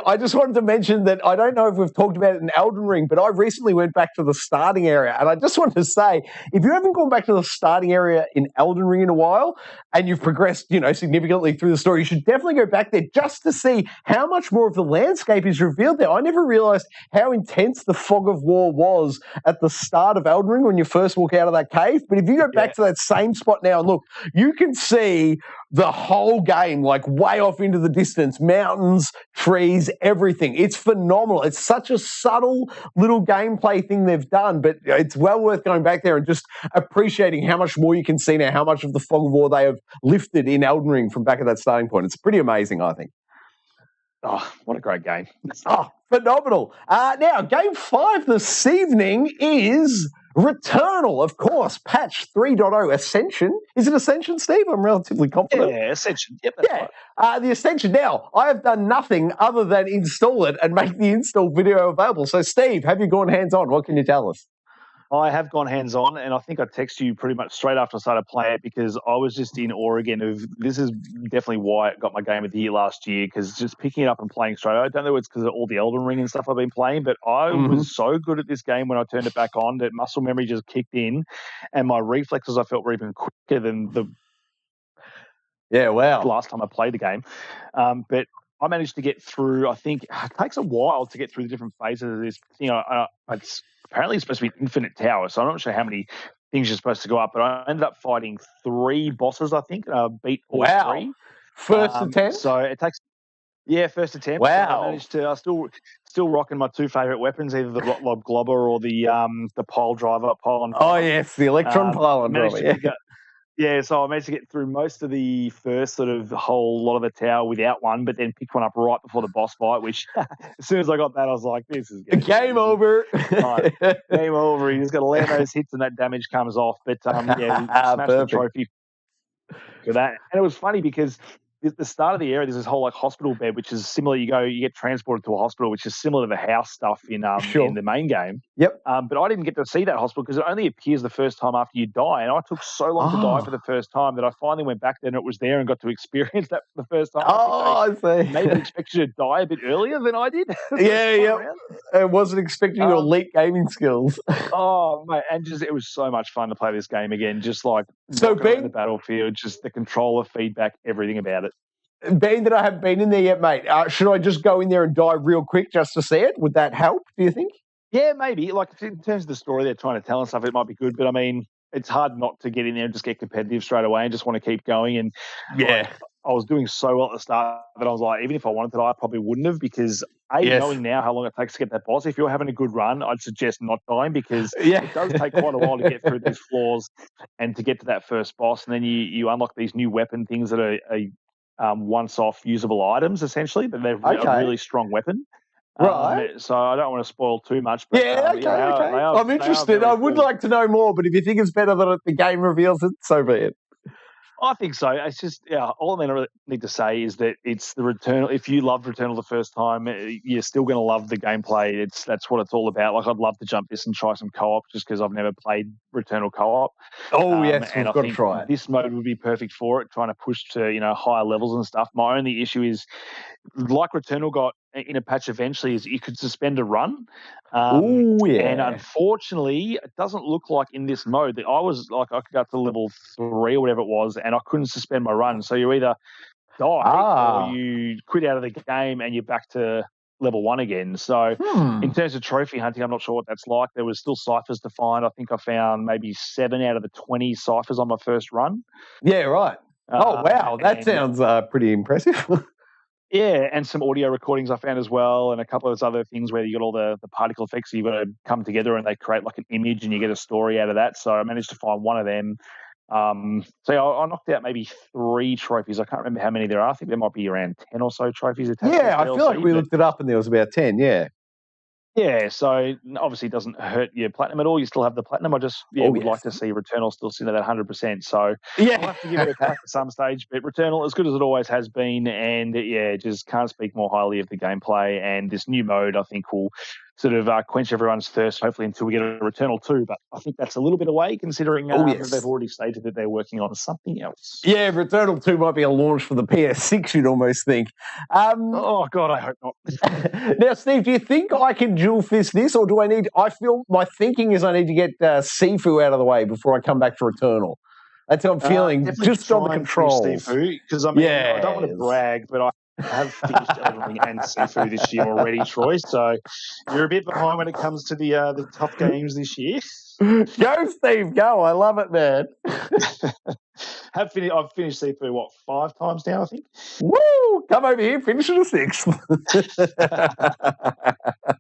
[SPEAKER 1] I just wanted to mention that I don't know if we've talked about it in Elden Ring, but I recently went back to the starting area. And I just wanted to say, if you haven't gone back to the starting area in Elden Ring in a while and you've progressed, significantly through the story, you should definitely go back there just to see how much more of the landscape is revealed there. I never realized how intense the Fog of War was at the start of Elden Ring when you first walk out of that cave. But if you go back to that same spot now and look, you can see the whole game, like way off into the distance, mountains, trees, everything. It's phenomenal. It's such a subtle little gameplay thing they've done, but it's well worth going back there and just appreciating how much more you can see now, how much of the Fog of War they have lifted in Elden Ring from back at that starting point. It's pretty amazing, I think.
[SPEAKER 2] Oh, what a great game.
[SPEAKER 1] Oh, phenomenal. Now, Game 5 this evening is Returnal, of course, patch 3.0 Ascension. Is it Ascension, Steve? I'm relatively confident.
[SPEAKER 2] Yeah, Ascension. Yep, that's
[SPEAKER 1] right. The Ascension. Now, I have done nothing other than install it and make the install video available. So, Steve, have you gone hands-on? What can you tell us?
[SPEAKER 2] I have gone hands-on, and I think I texted you pretty much straight after I started playing it because I was just in awe again of this is definitely why it got my Game of the Year last year, because just picking it up and playing straight, I don't know if it's because of all the Elden Ring and stuff I've been playing, but I was so good at this game when I turned it back on that muscle memory just kicked in, and my reflexes I felt were even quicker than the last time I played the game. But I managed to get through, I think it takes a while to get through the different phases of this thing. It's apparently supposed to be an infinite tower, so I'm not sure how many things you're supposed to go up, but I ended up fighting 3 bosses, I think, beat all 3.
[SPEAKER 1] First attempt?
[SPEAKER 2] So it takes, first attempt.
[SPEAKER 1] Wow.
[SPEAKER 2] I managed to, still rocking my 2 favourite weapons, either the Rock Globber or the pile driver, pylon.
[SPEAKER 1] Oh, yes, the electron pylon driver,
[SPEAKER 2] so I managed to get through most of the first sort of whole lot of the tower without one, but then picked one up right before the boss fight, which as soon as I got that, I was like, this is
[SPEAKER 1] game over.
[SPEAKER 2] Game over. You just got to land those hits and that damage comes off. But smashed the trophy for that. And it was funny because at the start of the area, there's this whole hospital bed, which is similar. You get transported to a hospital, which is similar to the house stuff in the main game.
[SPEAKER 1] Yep.
[SPEAKER 2] But I didn't get to see that hospital because it only appears the first time after you die. And I took so long to die for the first time that I finally went back there and it was there and got to experience that for the first time.
[SPEAKER 1] I see.
[SPEAKER 2] Maybe they expected you to die a bit earlier than I did.
[SPEAKER 1] I wasn't expecting your elite gaming skills.
[SPEAKER 2] Oh, mate. And it was so much fun to play this game again. Just like
[SPEAKER 1] being
[SPEAKER 2] the battlefield, just the controller feedback, everything about it.
[SPEAKER 1] Being that I haven't been in there yet, mate, should I just go in there and die real quick just to see it? Would that help, do you think?
[SPEAKER 2] Yeah, maybe. Like, in terms of the story they're trying to tell and stuff, it might be good. But, I mean, it's hard not to get in there and just get competitive straight away and just want to keep going. And, I was doing so well at the start that I was like, even if I wanted to die, I probably wouldn't have because, knowing now how long it takes to get that boss, if you're having a good run, I'd suggest not dying because it does take quite a while to get through these floors and to get to that first boss. And then you unlock these new weapon things that are once-off usable items, essentially, but they're a really strong weapon.
[SPEAKER 1] Right.
[SPEAKER 2] So I don't want to spoil too much. But,
[SPEAKER 1] okay. I'm interested. I would like to know more, but if you think it's better that the game reveals it, so be it.
[SPEAKER 2] I think so. It's just, all I really need to say is that it's the Returnal. If you loved Returnal the first time, you're still going to love the gameplay. That's what it's all about. Like, I'd love to jump this and try some co-op just because I've never played Returnal co-op.
[SPEAKER 1] Oh, yes,
[SPEAKER 2] and
[SPEAKER 1] we've
[SPEAKER 2] I
[SPEAKER 1] got to
[SPEAKER 2] think
[SPEAKER 1] try it.
[SPEAKER 2] this mode would be perfect for it, trying to push to, higher levels and stuff. My only issue is, like Returnal got in a patch eventually, is you could suspend a run.
[SPEAKER 1] Oh, yeah.
[SPEAKER 2] And unfortunately, it doesn't look like in this mode that I could go up to level 3 or whatever it was, and I couldn't suspend my run. So you either die or you quit out of the game and you're back to level 1 again. So in terms of trophy hunting, I'm not sure what that's like. There was still ciphers to find. I think I found maybe 7 out of the 20 ciphers on my first run.
[SPEAKER 1] Yeah, right. Oh, wow. That sounds pretty impressive.
[SPEAKER 2] Yeah, and some audio recordings I found as well, and a couple of those other things where you got all the particle effects. You've got to come together and they create like an image and you get a story out of that. So I managed to find one of them. So I knocked out maybe 3 trophies. I can't remember how many there are. I think there might be around 10 or so trophies attached to
[SPEAKER 1] I feel like we looked it up and there was about 10, yeah.
[SPEAKER 2] Yeah, so obviously it doesn't hurt your platinum at all. You still have the platinum. I just would like to see Returnal still sitting at that 100%. So I'll have to give it a crack at some stage. But Returnal, as good as it always has been, and just can't speak more highly of the gameplay. And this new mode, I think, will sort of quench everyone's thirst, hopefully, until we get a Returnal 2. But I think that's a little bit away, considering that they've already stated that they're working on something else.
[SPEAKER 1] Yeah, Returnal 2 might be a launch for the PS6, you'd almost think.
[SPEAKER 2] Oh, God, I hope not.
[SPEAKER 1] Now, Steve, do you think I can dual fist this, or do I feel my thinking is I need to get Sifu out of the way before I come back for Returnal. That's how I'm feeling, just on the controls.
[SPEAKER 2] Because, I don't want to brag, but I have finished Elden Ring and Sifu this year already, Troy. So you're a bit behind when it comes to the tough games this year.
[SPEAKER 1] Go, Steve, go. I love it, man.
[SPEAKER 2] I've finished Sifu, 5 times now, I think.
[SPEAKER 1] Woo! Come over here, finish it a 6th.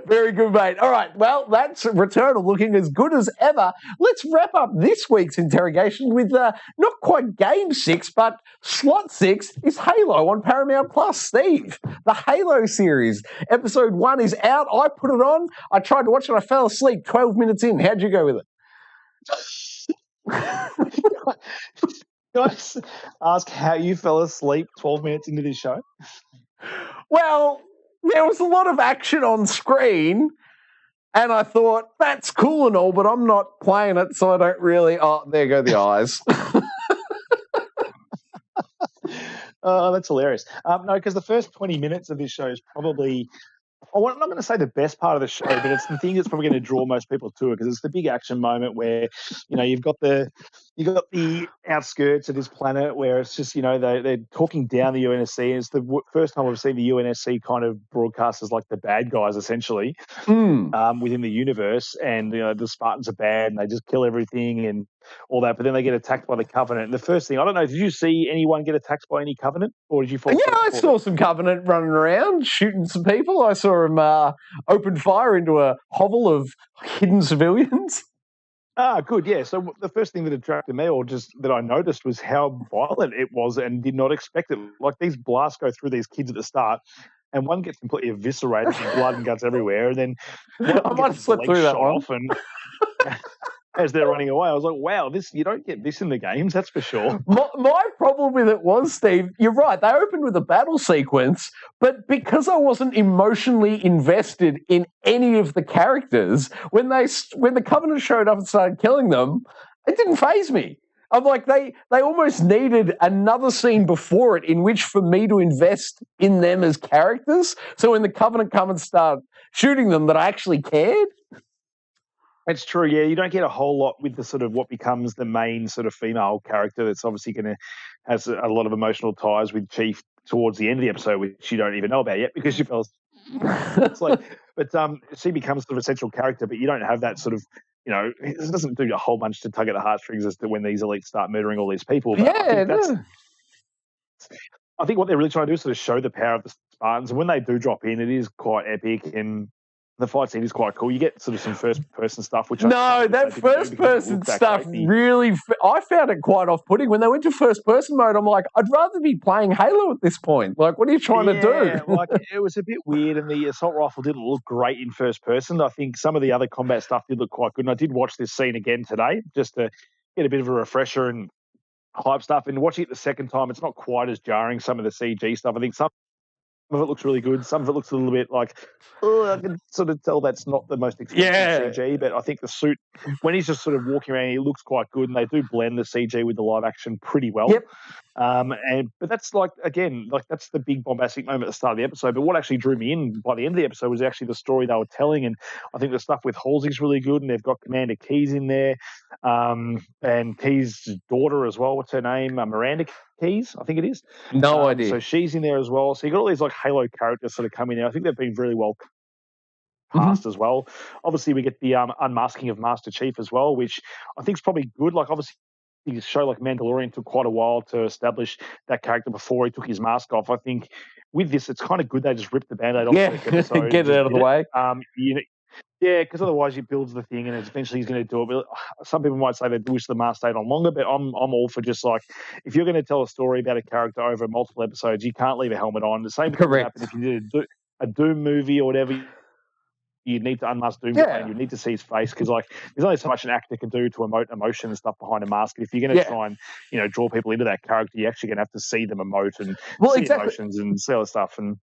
[SPEAKER 1] Very good, mate. All right, well, that's Returnal looking as good as ever. Let's wrap up this week's interrogation with not quite Game 6, but Slot 6 is Halo on Paramount+. Steve, the Halo series. Episode 1 is out. I put it on. I tried to watch it. I fell asleep 12 minutes in. How'd you go with it?
[SPEAKER 2] Can I just ask how you fell asleep 12 minutes into this show?
[SPEAKER 1] Well, there was a lot of action on screen, and I thought, that's cool and all, but I'm not playing it, so I don't really... Oh, there go the eyes.
[SPEAKER 2] Oh, that's hilarious. No, because the first 20 minutes of this show is probably... I'm not going to say the best part of the show, but it's the thing that's probably going to draw most people to it, because it's the big action moment where, you've got the outskirts of this planet where it's just, they're talking down the UNSC. It's the first time I've seen the UNSC kind of broadcast as like the bad guys, essentially, within the universe. And, the Spartans are bad and they just kill everything and all that. But then they get attacked by the Covenant. And the first thing, I don't know, did you see anyone get attacked by any Covenant? Or did you fall?
[SPEAKER 1] Yeah, I saw some Covenant running around, shooting some people. I saw them open fire into a hovel of hidden civilians.
[SPEAKER 2] Ah, good, yeah. So the first thing that attracted me, or just that I noticed, was how violent it was, and did not expect it. Like, these blasts go through these kids at the start, and one gets completely eviscerated, blood and guts everywhere, and then
[SPEAKER 1] I might have slipped through that one.
[SPEAKER 2] And as they're running away, I was like, wow, you don't get this in the games, that's for sure.
[SPEAKER 1] My problem with it was, Steve, you're right, they opened with a battle sequence, but because I wasn't emotionally invested in any of the characters, when the Covenant showed up and started killing them, it didn't faze me. I'm like, they almost needed another scene before it in which for me to invest in them as characters, so when the Covenant come and start shooting them, that I actually cared.
[SPEAKER 2] It's true, yeah. You don't get a whole lot with the sort of what becomes the main sort of female character that's obviously going to has a lot of emotional ties with Chief towards the end of the episode, which you don't even know about yet because you fell. It's like, but she becomes sort of a central character, but you don't have that sort of, it doesn't do a whole bunch to tug at the heartstrings as to when these elites start murdering all these people. But I think what they're really trying to do is sort of show the power of the Spartans, and when they do drop in, it is quite epic and. The fight scene is quite cool. You get sort of some first-person stuff, which
[SPEAKER 1] that first-person stuff really. I found it quite off-putting when they went to first-person mode. I'm like, I'd rather be playing Halo at this point. Like, what are you trying to do?
[SPEAKER 2] Like, it was a bit weird, and the assault rifle didn't look great in first-person. I think some of the other combat stuff did look quite good, and I did watch this scene again today just to get a bit of a refresher and hype stuff. And watching it the second time, it's not quite as jarring. Some of the CG stuff, I think some of it looks really good. Some of it looks a little bit like, oh, I can sort of tell that's not the most expensive CG. But I think the suit, when he's just sort of walking around, he looks quite good, and they do blend the CG with the live action pretty well.
[SPEAKER 1] Yep.
[SPEAKER 2] But that's like, again, like that's the big bombastic moment at the start of the episode. But what actually drew me in by the end of the episode was actually the story they were telling, and I think the stuff with Halsey's really good, and they've got Commander Keyes in there, and Keyes' daughter as well. What's her name? Miranda Keyes, I think it is.
[SPEAKER 1] No idea.
[SPEAKER 2] So she's in there as well. So you got all these like Halo characters sort of coming in. I think they've been really well cast as well. Obviously, we get the unmasking of Master Chief as well, which I think is probably good. Like obviously, a show like Mandalorian took quite a while to establish that character before he took his mask off. I think with this, it's kind of good they just ripped the Band-Aid off.
[SPEAKER 1] Episode, get it out of the way.
[SPEAKER 2] Yeah, because otherwise it builds the thing, and eventually he's going to do it. But some people might say they wish the mask stayed on longer, but I'm all for just like, if you're going to tell a story about a character over multiple episodes, you can't leave a helmet on. The same thing would happen if you did a Doom movie or whatever. You need to unmask Doom, and you need to see his face, because like there's only so much an actor can do to emote emotion and stuff behind a mask. If you're going to try and draw people into that character, you're actually going to have to see them emote and see emotions and see other stuff. And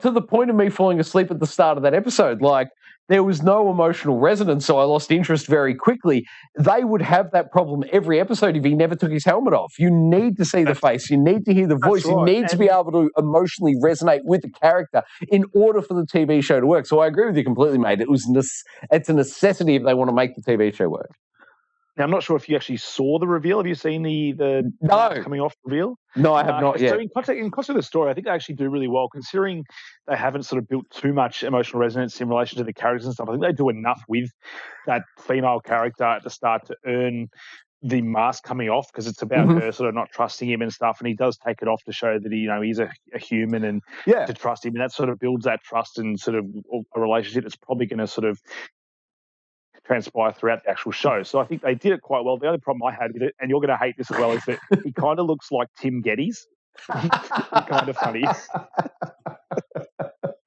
[SPEAKER 1] to the point of me falling asleep at the start of that episode, like there was no emotional resonance, so I lost interest very quickly. They would have that problem every episode if he never took his helmet off. You need to see the face, you need to hear the voice, you need to be able to emotionally resonate with the character in order for the TV show to work. So I agree with you completely, mate. It's a necessity if they want to make the TV show work.
[SPEAKER 2] Now, I'm not sure if you actually saw the reveal. Have you seen the coming off reveal?
[SPEAKER 1] No, I have not yet.
[SPEAKER 2] So in context of the story, I think they actually do really well, considering they haven't sort of built too much emotional resonance in relation to the characters and stuff. I think they do enough with that female character at the start to earn the mask coming off, because it's about her sort of not trusting him and stuff, and he does take it off to show that he's a human and to trust him, and that sort of builds that trust and sort of a relationship that's probably going to sort of transpire throughout the actual show. So I think they did it quite well. The only problem I had with it, and you're going to hate this as well, is that he kind of looks like Tim Geddes. Kind of funny.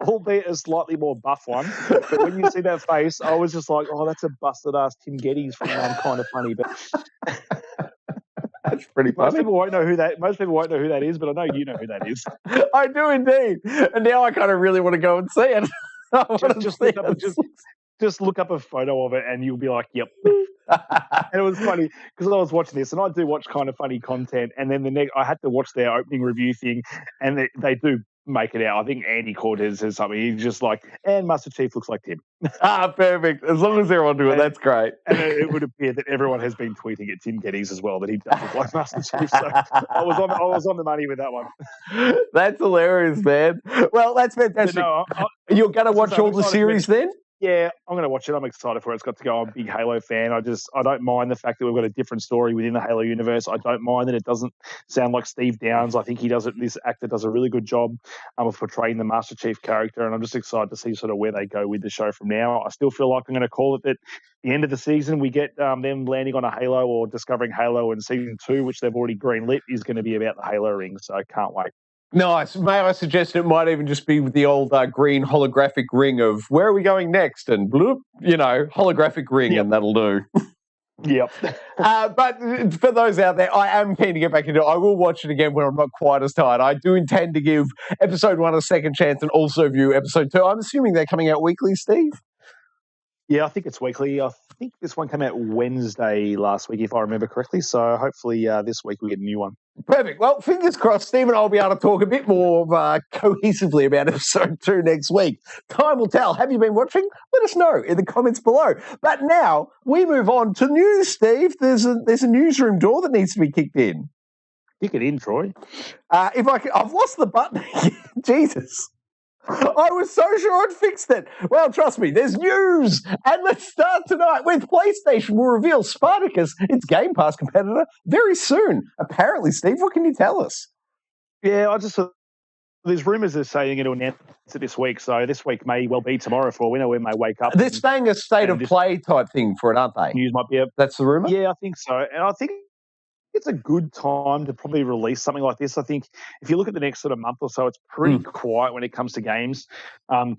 [SPEAKER 2] Albeit a slightly more buff one. But when you see that face, I was just like, oh, that's a busted-ass Tim Geddes from Kind of Funny. But
[SPEAKER 1] that's pretty funny.
[SPEAKER 2] Most people won't know who that is, but I know you know who that is.
[SPEAKER 1] I do indeed. And now I kind of really want to go and see it.
[SPEAKER 2] Just look up a photo of it and you'll be like, yep. And it was funny because I was watching this, and I do watch Kind of Funny content, and then I had to watch their opening review thing, and they do make it out. I think Andy Cortez says something. He's just like, and Master Chief looks like Tim.
[SPEAKER 1] Perfect. As long as they're onto it, that's great.
[SPEAKER 2] And it would appear that everyone has been tweeting at Tim Geddes as well that he does look like Master Chief. So I was on the money with that one.
[SPEAKER 1] That's hilarious, man. Well, that's fantastic. You're going to watch all the series then?
[SPEAKER 2] Yeah, I'm going to watch it. I'm excited for it. It's got to go. I'm a big Halo fan. I don't mind the fact that we've got a different story within the Halo universe. I don't mind that it doesn't sound like Steve Downes. I think this actor does a really good job of portraying the Master Chief character, and I'm just excited to see sort of where they go with the show from now. I still feel like I'm going to call it that the end of the season, we get them landing on a Halo or discovering Halo, and season 2, which they've already greenlit, is going to be about the Halo ring, so I can't wait.
[SPEAKER 1] Nice. May I suggest it might even just be with the old green holographic ring of where are we going next? And bloop, holographic ring, and that'll do.
[SPEAKER 2] Yep.
[SPEAKER 1] But for those out there, I am keen to get back into it. I will watch it again when I'm not quite as tired. I do intend to give episode 1 a second chance and also view episode 2. I'm assuming they're coming out weekly, Steve?
[SPEAKER 2] Yeah, I think it's weekly. I think this one came out Wednesday last week, if I remember correctly. So hopefully this week we get a new one.
[SPEAKER 1] Perfect. Well, fingers crossed, Steve and I will be able to talk a bit more cohesively about episode 2 next week. Time will tell. Have you been watching? Let us know in the comments below. But now we move on to news, Steve. There's a newsroom door that needs to be kicked in.
[SPEAKER 2] Kick it in, Troy.
[SPEAKER 1] I've lost the button. Jesus. I was so sure I'd fixed it. Well, trust me, there's news. And let's start tonight with PlayStation will reveal Spartacus, its Game Pass competitor, very soon. Apparently, Steve, what can you tell us?
[SPEAKER 2] Yeah, there's rumours they're saying it'll announce it this week. So this week may well be tomorrow for all we know. We may wake up.
[SPEAKER 1] They're saying a state of play type thing for it, aren't they?
[SPEAKER 2] News might be
[SPEAKER 1] That's the rumour?
[SPEAKER 2] Yeah, I think so. And I think it's a good time to probably release something like this. I think if you look at the next sort of month or so, it's pretty quiet when it comes to games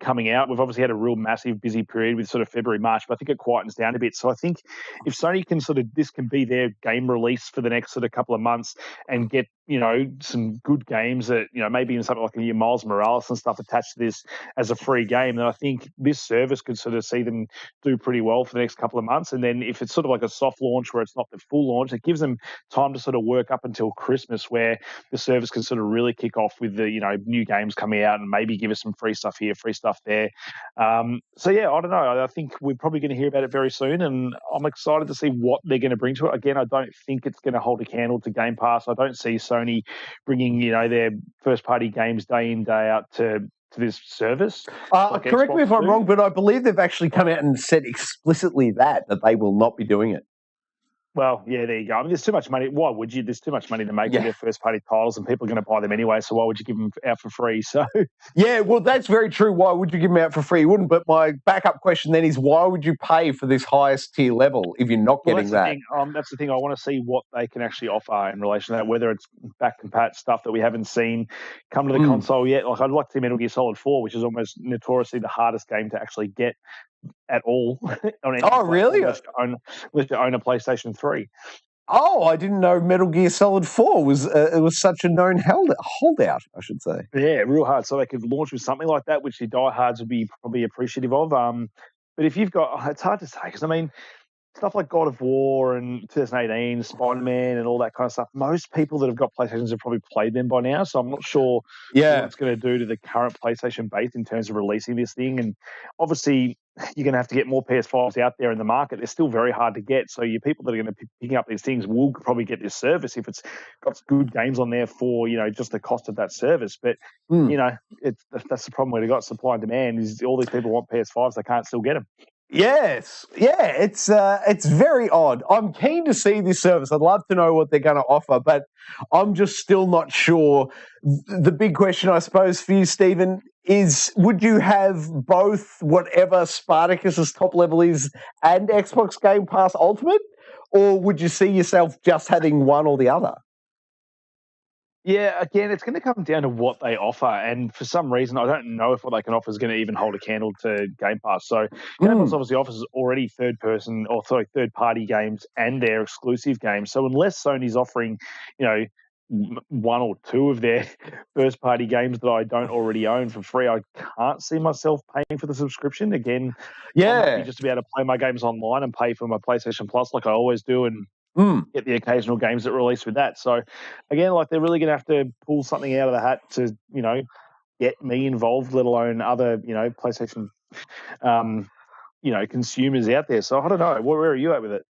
[SPEAKER 2] coming out. We've obviously had a real massive busy period with sort of February, March, but I think it quietens down a bit. So I think if Sony can this can be their game release for the next sort of couple of months and get, some good games that, maybe in something like Miles Morales and stuff attached to this as a free game, then I think this service could sort of see them do pretty well for the next couple of months. And then if it's sort of like a soft launch where it's not the full launch, it gives them time to sort of work up until Christmas where the service can sort of really kick off with the, new games coming out and maybe give us some free stuff here, free stuff there. So yeah, I don't know. I think we're probably going to hear about it very soon, and I'm excited to see what they're going to bring to it. Again, I don't think it's going to hold a candle to Game Pass. I don't see Sony bringing, their first-party games day in, day out to this service.
[SPEAKER 1] Correct me if I'm wrong, but I believe they've actually come out and said explicitly that they will not be doing it.
[SPEAKER 2] Well, yeah, there you go. I mean, there's too much money. Why would you? There's too much money to make with their first-party titles, and people are going to buy them anyway, so why would you give them out for free? So,
[SPEAKER 1] yeah, well, that's very true. Why would you give them out for free? You wouldn't. But my backup question then is, why would you pay for this highest tier level if you're not getting that?
[SPEAKER 2] That's the thing. I want to see what they can actually offer in relation to that, whether it's back and pat stuff that we haven't seen come to the console yet. Like, I'd like to see Metal Gear Solid 4, which is almost notoriously the hardest game to actually get at all.
[SPEAKER 1] Really?
[SPEAKER 2] Unless you own a PlayStation 3.
[SPEAKER 1] Oh, I didn't know Metal Gear Solid 4 was such a known holdout, I should say.
[SPEAKER 2] Yeah, real hard. So they could launch with something like that, which the diehards would be probably appreciative of. But if you've got, it's hard to say because I mean, stuff like God of War and 2018, Spider-Man and all that kind of stuff, most people that have got PlayStations have probably played them by now, so I'm not sure what it's going to do to the current PlayStation base in terms of releasing this thing. And obviously, you're going to have to get more PS5s out there in the market. They're still very hard to get, so your people that are going to be picking up these things will probably get this service if it's got good games on there for, just the cost of that service. But, that's the problem where they've got supply and demand is all these people want PS5s, they can't still get them.
[SPEAKER 1] Yes, yeah, it's very odd. I'm keen to see this service. I'd love to know what they're going to offer, but I'm just still not sure. The big question, I suppose, for you, Stephen, is would you have both whatever Spartacus's top level is and Xbox Game Pass Ultimate, or would you see yourself just having one or the other?
[SPEAKER 2] Yeah, again, it's going to come down to what they offer. And for some reason, I don't know if what they can offer is going to even hold a candle to Game Pass. So Game Pass obviously offers already third-party games and their exclusive games. So unless Sony's offering, one or two of their first-party games that I don't already own for free, I can't see myself paying for the subscription. Again, I'm happy just to be able to play my games online and pay for my PlayStation Plus like I always do and get the occasional games that release with that. So, again, like they're really going to have to pull something out of the hat to, get me involved, let alone other, PlayStation, consumers out there. So I don't know. Where are you at with it?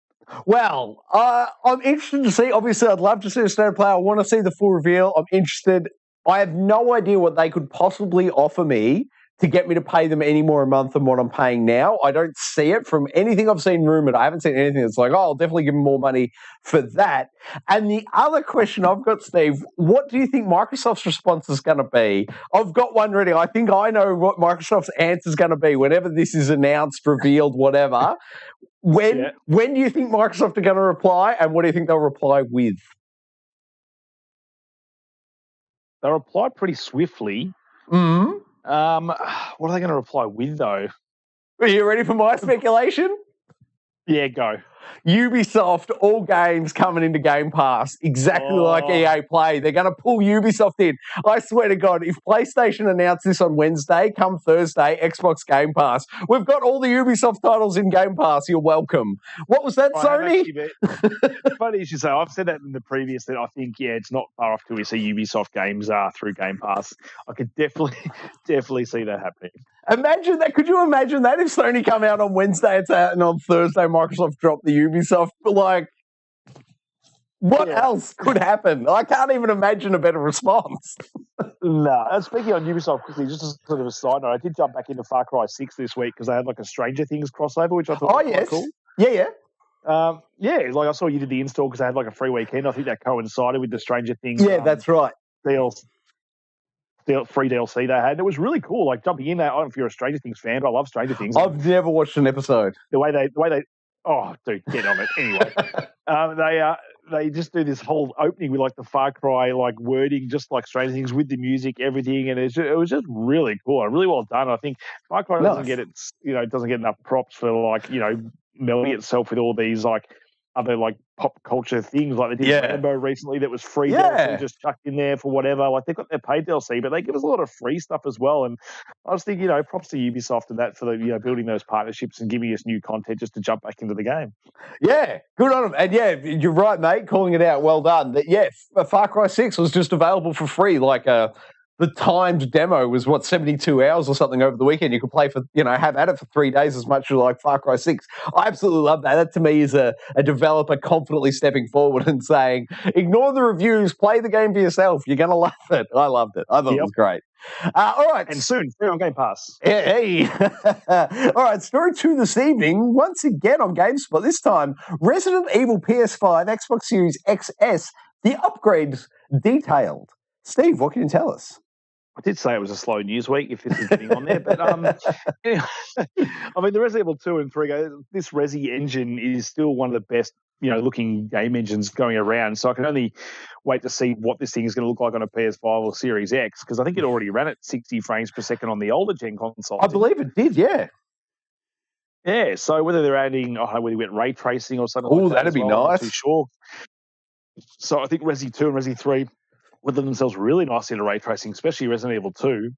[SPEAKER 1] Well, I'm interested to see. Obviously, I'd love to see a state of play. I want to see the full reveal. I'm interested. I have no idea what they could possibly offer me to get me to pay them any more a month than what I'm paying now. I don't see it from anything I've seen rumored. I haven't seen anything that's like, I'll definitely give them more money for that. And the other question I've got, Steve, what do you think Microsoft's response is going to be? I've got one ready. I think I know what Microsoft's answer is going to be whenever this is announced, revealed, whatever. When do you think Microsoft are going to reply, and what do you think they'll reply with?
[SPEAKER 2] They'll reply pretty swiftly.
[SPEAKER 1] Mm-hmm.
[SPEAKER 2] What are they going to reply with, though?
[SPEAKER 1] Are you ready for my speculation?
[SPEAKER 2] Yeah, go.
[SPEAKER 1] Ubisoft, all games coming into Game Pass, exactly like EA Play. They're going to pull Ubisoft in. I swear to God, if PlayStation announced this on Wednesday, come Thursday, Xbox Game Pass. We've got all the Ubisoft titles in Game Pass. You're welcome. What was that, Sony?
[SPEAKER 2] Funny you should say. I've said that in the previous that I think, it's not far off till we see Ubisoft games through Game Pass. I could definitely see that happening.
[SPEAKER 1] Imagine that. Could you imagine that if Sony come out on Wednesday, it's out, and on Thursday Microsoft drop the Ubisoft? Like, what else could happen? I can't even imagine a better response.
[SPEAKER 2] No. Speaking on Ubisoft quickly, just as sort of a side note, I did jump back into Far Cry 6 this week because they had like a Stranger Things crossover, which I thought was quite cool.
[SPEAKER 1] Yeah.
[SPEAKER 2] Like I saw you did the install because they had like a free weekend. I think that coincided with the Stranger Things.
[SPEAKER 1] Yeah, that's right.
[SPEAKER 2] Free DLC they had. It was really cool. Like jumping in there. I don't know if you're a Stranger Things fan, but I love Stranger Things.
[SPEAKER 1] I've never watched an episode.
[SPEAKER 2] The way they oh, dude, get on it. Anyway, they just do this whole opening with like the Far Cry like wording, just like Stranger Things with the music, everything, and it was just really cool. Really well done. I think Far Cry doesn't get doesn't get enough props for like melding itself with all these like other like pop culture things. Like they did Rambo recently that was free DLC just chucked in there for whatever. Like they've got their paid DLC, but they give us a lot of free stuff as well. And I was thinking, props to Ubisoft and that for the building those partnerships and giving us new content just to jump back into the game.
[SPEAKER 1] Yeah, good on them. And yeah, you're right, mate, calling it out. Well done. That Far Cry 6 was just available for free. Like the timed demo was 72 hours or something over the weekend. You could play for, have at it for 3 days as much as like Far Cry 6. I absolutely love that. That to me is a developer confidently stepping forward and saying, ignore the reviews, play the game for yourself. You're going to love it. I loved it. I thought it was great. All right.
[SPEAKER 2] And soon, on Game Pass.
[SPEAKER 1] Hey. All right, story 2 this evening, once again on GameSpot, this time, Resident Evil PS5, Xbox Series XS, the upgrades detailed. Steve, what can you tell us?
[SPEAKER 2] I did say it was a slow news week, if this is getting on there, but I mean, the Resident Evil 2 and 3, this Resi engine is still one of the best, looking game engines going around. So I can only wait to see what this thing is going to look like on a PS5 or Series X, because I think it already ran at 60 frames per second on the older gen console.
[SPEAKER 1] I believe it did, yeah.
[SPEAKER 2] Yeah, so whether they're adding, whether you went ray tracing or something like that.
[SPEAKER 1] That'd be nice.
[SPEAKER 2] I'm not too sure. So I think Resi 2 and Resi 3 would lend themselves really nicely into ray tracing, especially Resident Evil 2.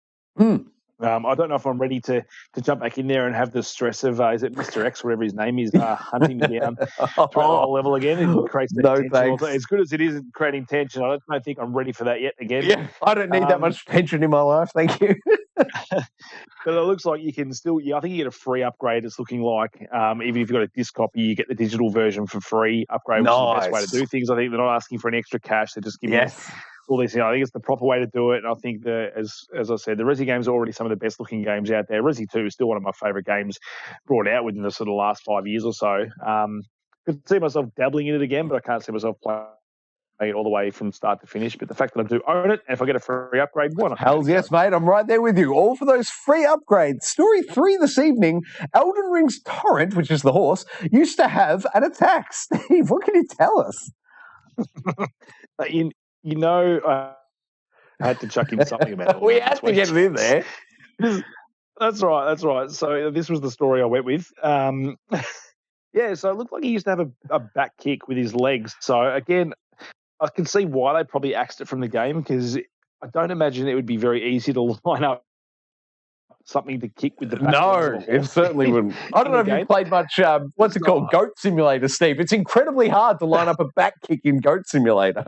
[SPEAKER 2] I don't know if I'm ready to jump back in there and have the stress of, is it Mr. X, whatever his name is, hunting me down throughout the whole level again and creates tension.
[SPEAKER 1] Thanks.
[SPEAKER 2] As good as it is creating tension, I don't think I'm ready for that yet again.
[SPEAKER 1] Yeah, I don't need that much tension in my life, thank you.
[SPEAKER 2] But it looks like you can still, I think you get a free upgrade, it's looking like. Even if you've got a disc copy, you get the digital version for free upgrade, which is the best way to do things. I think they're not asking for an extra cash, they're just giving us all these things. I think it's the proper way to do it. And I think as I said, the Resi games are already some of the best looking games out there. Resi 2 is still one of my favourite games brought out within the sort of last 5 years or so. Could see myself dabbling in it again, but I can't see myself playing it all the way from start to finish. But the fact that I do own it, and if I get a free upgrade, why not?
[SPEAKER 1] Hells yes, mate. I'm right there with you. All for those free upgrades. Story 3 this evening, Elden Ring's Torrent, which is the horse, used to have an attack. Steve, what can you tell us?
[SPEAKER 2] I had to chuck in something about it.
[SPEAKER 1] We had to get it in there.
[SPEAKER 2] That's right. So this was the story I went with. So it looked like he used to have a back kick with his legs. So again, I can see why they probably axed it from the game, because I don't imagine it would be very easy to line up something to kick with the back.
[SPEAKER 1] No, it certainly wouldn't. I don't know if you played much, what's it called, Goat Simulator, Steve. It's incredibly hard to line up a back kick in Goat Simulator.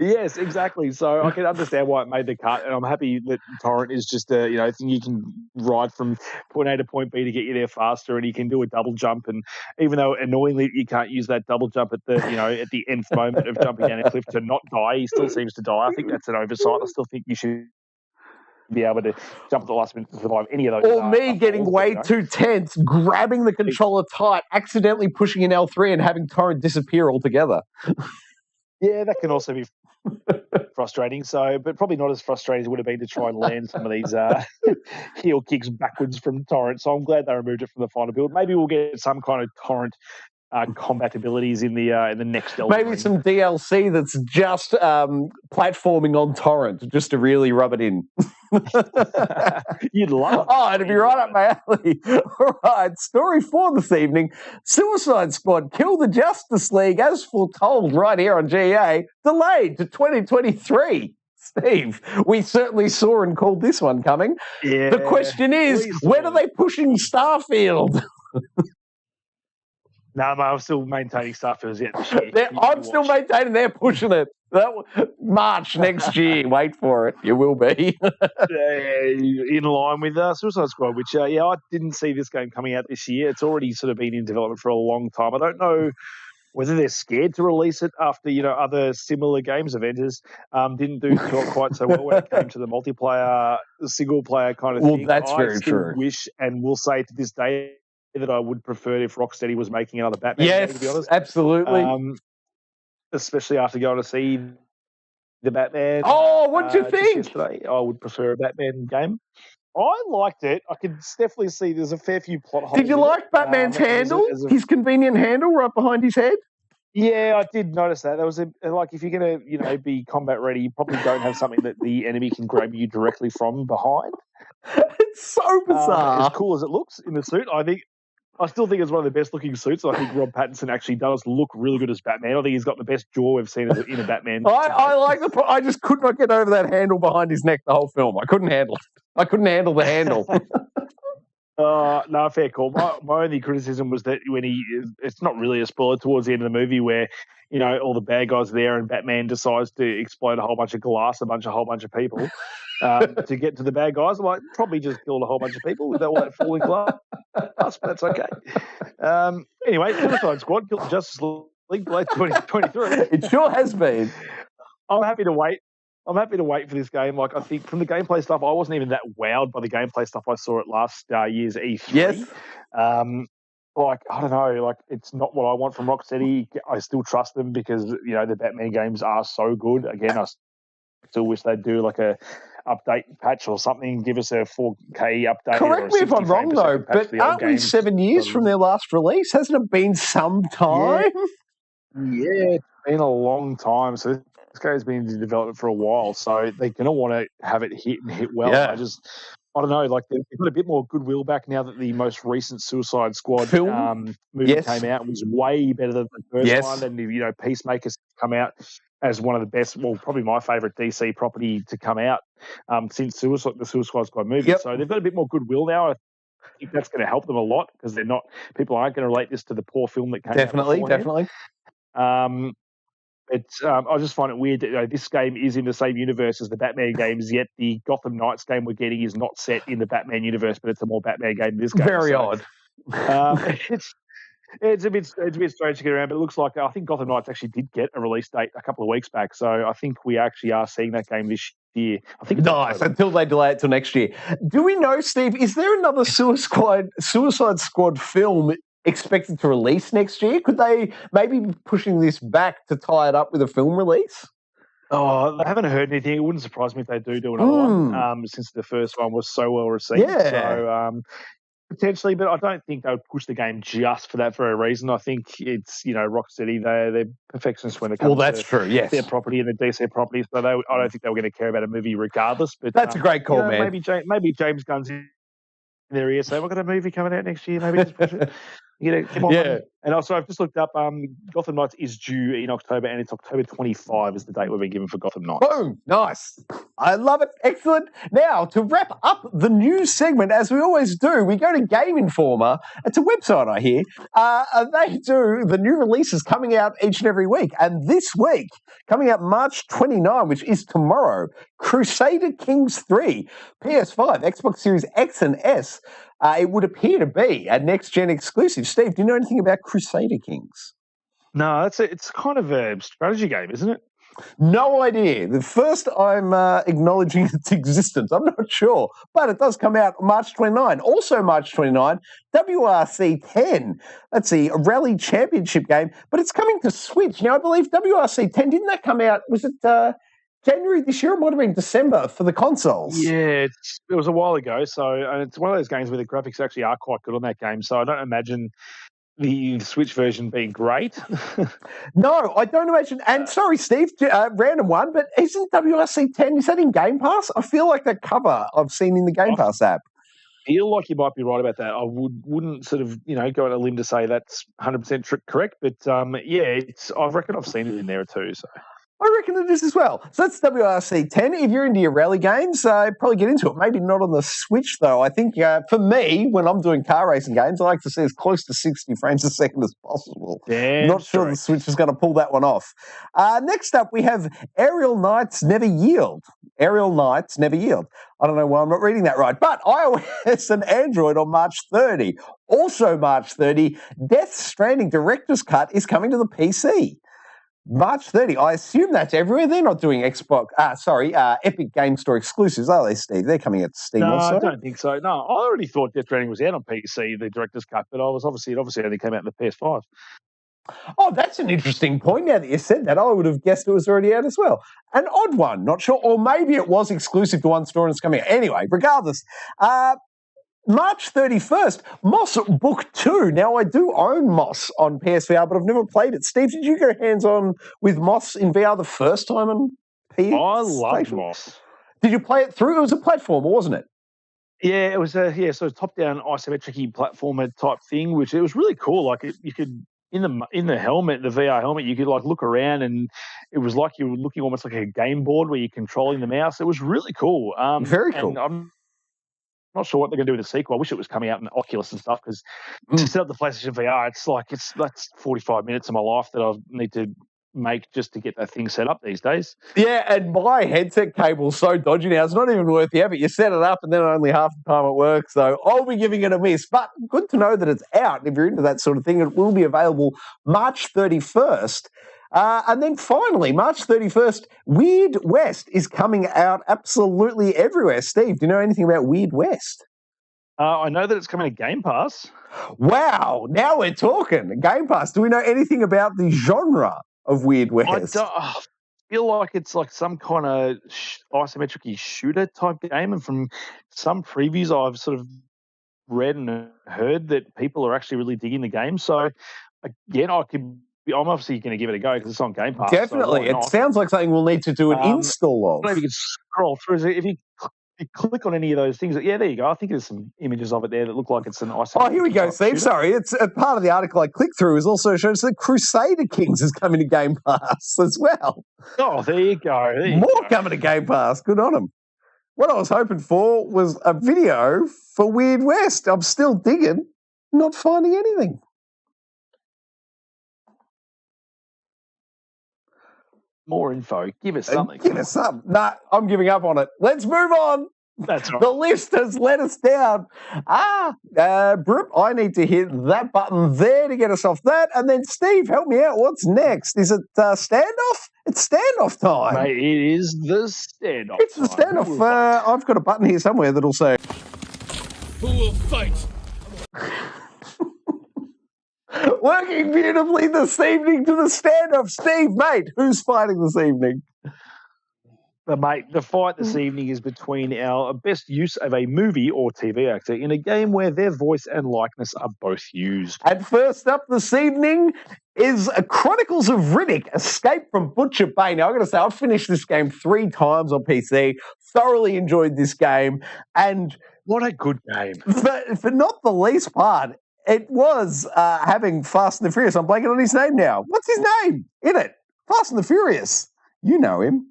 [SPEAKER 2] Yes, exactly. So I can understand why it made the cut, and I'm happy that Torrent is just a thing you can ride from point A to point B to get you there faster, and you can do a double jump. And even though annoyingly you can't use that double jump at the at the nth moment of jumping down a cliff to not die, he still seems to die. I think that's an oversight. I still think you should be able to jump at the last minute to survive any of those.
[SPEAKER 1] Or me getting way too tense, grabbing the controller tight, accidentally pushing in L3 and having Torrent disappear altogether.
[SPEAKER 2] Yeah, that can also be frustrating. So, but probably not as frustrating as it would have been to try and land some of these heel kicks backwards from Torrent. So I'm glad they removed it from the final build. Maybe we'll get some kind of Torrent compatibilities in the next Elden
[SPEAKER 1] Maybe
[SPEAKER 2] Ring.
[SPEAKER 1] some DLC that's just platforming on Torrent, just to really rub it in.
[SPEAKER 2] You'd love it.
[SPEAKER 1] Oh, it'd be right up my alley. All right, story 4 this evening. Suicide Squad Kill the Justice League, as foretold right here on G.E.A, delayed to 2023. Steve, we certainly saw and called this one coming.
[SPEAKER 2] Yeah,
[SPEAKER 1] the question is, when are they pushing Starfield?
[SPEAKER 2] No, I'm still maintaining Starfield's yet this year.
[SPEAKER 1] I'm still maintaining they're pushing it. March next year. Wait for it. You will be.
[SPEAKER 2] In line with Suicide Squad, which, I didn't see this game coming out this year. It's already sort of been in development for a long time. I don't know whether they're scared to release it after, other similar games. Avengers didn't do quite so well when it came to the multiplayer, single-player kind of thing.
[SPEAKER 1] Well, that's very true.
[SPEAKER 2] I wish and will say to this day that I would prefer if Rocksteady was making another Batman game, to be honest.
[SPEAKER 1] Absolutely.
[SPEAKER 2] Especially after going to see the Batman.
[SPEAKER 1] Oh, what'd you think?
[SPEAKER 2] Yesterday, I would prefer a Batman game. I liked it. I could definitely see there's a fair few plot holes.
[SPEAKER 1] Did you like Batman's handle? His convenient handle right behind his head?
[SPEAKER 2] Yeah, I did notice that. There was like if you're going to, be combat ready, you probably don't have something that the enemy can grab you directly from behind.
[SPEAKER 1] It's so bizarre.
[SPEAKER 2] As cool as it looks in the suit, I still think it's one of the best looking suits. I think Rob Pattinson actually does look really good as Batman. I think he's got the best jaw we've seen in a Batman.
[SPEAKER 1] I like I just could not get over that handle behind his neck the whole film. I couldn't handle it. I couldn't handle the handle.
[SPEAKER 2] No, fair call. My only criticism was that it's not really a spoiler towards the end of the movie where, all the bad guys are there and Batman decides to explode a whole bunch of glass, a whole bunch of people to get to the bad guys. I'm like, probably just killed a whole bunch of people with all that falling glass, but that's okay. Anyway, Suicide Squad killed the Justice League Blade 2023.
[SPEAKER 1] It sure has been.
[SPEAKER 2] I'm happy to wait. For this game. Like, I think from the gameplay stuff, I wasn't even that wowed by the gameplay stuff I saw at last year's E3.
[SPEAKER 1] Yes.
[SPEAKER 2] I don't know. Like, it's not what I want from Rocksteady. I still trust them because, the Batman games are so good. Again, I still wish they'd do like a update patch or something, give us a 4K update.
[SPEAKER 1] Correct me if I'm wrong, though, but aren't we 7 years from their last release? Hasn't it been some time?
[SPEAKER 2] Yeah, it's been a long time. So this game's been in development for a while, so they're going to want to have it hit well.
[SPEAKER 1] Yeah.
[SPEAKER 2] I don't know, like they've got a bit more goodwill back now that the most recent Suicide Squad movie came out and was way better than the first one. And, Peacemaker's come out as one of the best, well, probably my favourite DC property to come out since the Suicide Squad movie. Yep. So they've got a bit more goodwill now. I think that's going to help them a lot because people aren't going to relate this to the poor film that came out.
[SPEAKER 1] Definitely.
[SPEAKER 2] I just find it weird that this game is in the same universe as the Batman games, yet the Gotham Knights game we're getting is not set in the Batman universe, but it's a more Batman game than this game.
[SPEAKER 1] Very odd.
[SPEAKER 2] It's a bit strange to get around, but it looks like I think Gotham Knights actually did get a release date a couple of weeks back, so I think we actually are seeing that game this year. I think
[SPEAKER 1] nice until they delay it till next year. Do we know, Steve? Is there another Suicide Squad film expected to release next year? Could they maybe be pushing this back to tie it up with a film release?
[SPEAKER 2] Oh, I haven't heard anything. It wouldn't surprise me if they do another one, since the first one was so well received.
[SPEAKER 1] Yeah.
[SPEAKER 2] So potentially, but I don't think they would push the game just for that very reason. I think it's Rocksteady. They're perfectionists when it comes to their property and the DC property. So I don't think they were going to care about a movie regardless. But
[SPEAKER 1] that's a great call, man.
[SPEAKER 2] Maybe James Gunn's in their ear saying, "We've got a movie coming out next year. Maybe just push it." Come on.
[SPEAKER 1] Yeah.
[SPEAKER 2] And also, I've just looked up. Gotham Knights is due in October, and it's October 25 is the date we've been given for Gotham Knights.
[SPEAKER 1] Boom! Nice. I love it. Excellent. Now, to wrap up the news segment, as we always do, we go to Game Informer. It's a website, I hear. They do the new releases coming out each and every week. And this week, coming out March 29, which is tomorrow, Crusader Kings 3, PS5, Xbox Series X and S. It would appear to be a next-gen exclusive. Steve, do you know anything about Crusader Kings?
[SPEAKER 2] No, it's kind of a strategy game, isn't it?
[SPEAKER 1] No idea. The first I'm acknowledging its existence. I'm not sure. But it does come out March 29. Also March 29, WRC 10. That's the Rally Championship game. But it's coming to Switch. Now, I believe WRC 10, didn't that come out, was it January this year? It might have been December for the consoles.
[SPEAKER 2] Yeah, it was a while ago. And it's one of those games where the graphics actually are quite good on that game. So I don't imagine the Switch version being great.
[SPEAKER 1] No, I don't imagine. And sorry, Steve, random one, but isn't WRC 10, is that in Game Pass? I feel like that cover I've seen in the Game Pass app.
[SPEAKER 2] I feel like you might be right about that. I wouldn't sort of, go on a limb to say that's 100% correct. But, I reckon I've seen it in there too. So
[SPEAKER 1] I reckon it is as well. So that's WRC 10. If you're into your rally games, probably get into it. Maybe not on the Switch, though. I think for me, when I'm doing car racing games, I like to see as close to 60 frames a second as possible. Not sure the Switch is going to pull that one off. Next up, we have Aerial Knights Never Yield. Aerial Knights Never Yield. I don't know why I'm not reading that right. But iOS and Android on March 30. Also March 30, Death Stranding Director's Cut is coming to the PC. March 30. I assume that's everywhere. They're not doing Epic Game Store exclusives, are they, Steve? They're coming out to Steam also.
[SPEAKER 2] No, I don't think so. No, I already thought Death Stranding was out on PC, the director's cut, but it obviously only came out in the PS5.
[SPEAKER 1] Oh, that's an interesting point. Now that you said that, I would have guessed it was already out as well. An odd one, not sure. Or maybe it was exclusive to one store and it's coming out. Anyway, regardless, March 31st, Moss Book 2. Now, I do own Moss on PSVR, but I've never played it. Steve, did you go hands-on with Moss in VR the first time on PS?
[SPEAKER 2] I loved Moss.
[SPEAKER 1] Did you play it through? It was a platformer, wasn't it?
[SPEAKER 2] Yeah, it was so top-down isometric platformer type thing, which it was really cool. Like you could in the helmet, the VR helmet, you could like look around, and it was like you were looking almost like a game board where you're controlling the mouse. It was really cool.
[SPEAKER 1] Very cool.
[SPEAKER 2] And I'm not sure what they're going to do with the sequel. I wish it was coming out in Oculus and stuff, because to set up the PlayStation VR, that's 45 minutes of my life that I need to make just to get that thing set up these days.
[SPEAKER 1] Yeah, and my headset cable's so dodgy now, it's not even worth the effort. You set it up and then only half the time it works, so I'll be giving it a miss. But good to know that it's out. If you're into that sort of thing, it will be available March 31st. And then finally, March 31st, Weird West is coming out absolutely everywhere. Steve, do you know anything about Weird West?
[SPEAKER 2] I know that it's coming to Game Pass.
[SPEAKER 1] Wow, now we're talking. Game Pass. Do we know anything about the genre of Weird West?
[SPEAKER 2] I feel like it's like some kind of isometric shooter type game, and from some previews I've sort of read and heard that people are actually really digging the game. So again, I'm obviously going to give it a go because it's on Game Pass.
[SPEAKER 1] Definitely.
[SPEAKER 2] So
[SPEAKER 1] it sounds like something we'll need to do an install of.
[SPEAKER 2] I don't know if you can scroll through. If you click on any of those things, yeah, there you go. I think there's some images of it there that look like it's an isometric.
[SPEAKER 1] Oh, here we go, Steve. Shooter. Sorry. It's a part of the article I clicked through is also shows that Crusader Kings is coming to Game Pass as well.
[SPEAKER 2] Oh, there you go.
[SPEAKER 1] More coming to Game Pass. Good on them. What I was hoping for was a video for Weird West. I'm still digging, not finding anything.
[SPEAKER 2] More info. Give us something.
[SPEAKER 1] Give us something. Nah, I'm giving up on it. Let's move on.
[SPEAKER 2] That's right.
[SPEAKER 1] The list has let us down. Brooke, I need to hit that button there to get us off that. And then, Steve, help me out. What's next? Is it standoff? It's standoff time.
[SPEAKER 2] Mate, it is the standoff.
[SPEAKER 1] It's the standoff. I've got a button here somewhere that'll say,
[SPEAKER 3] "Who will fight?"
[SPEAKER 1] Working beautifully this evening to the standoff. Steve, mate, who's fighting this evening?
[SPEAKER 2] The fight this evening is between our best use of a movie or TV actor in a game where their voice and likeness are both used.
[SPEAKER 1] And first up this evening is Chronicles of Riddick, Escape from Butcher Bay. Now, I've got to say, I've finished this game 3 times on PC, thoroughly enjoyed this game, and...
[SPEAKER 2] What a good game.
[SPEAKER 1] For not the least part, it was having Fast and the Furious. I'm blanking on his name now. What's his name in it? Fast and the Furious. You know him.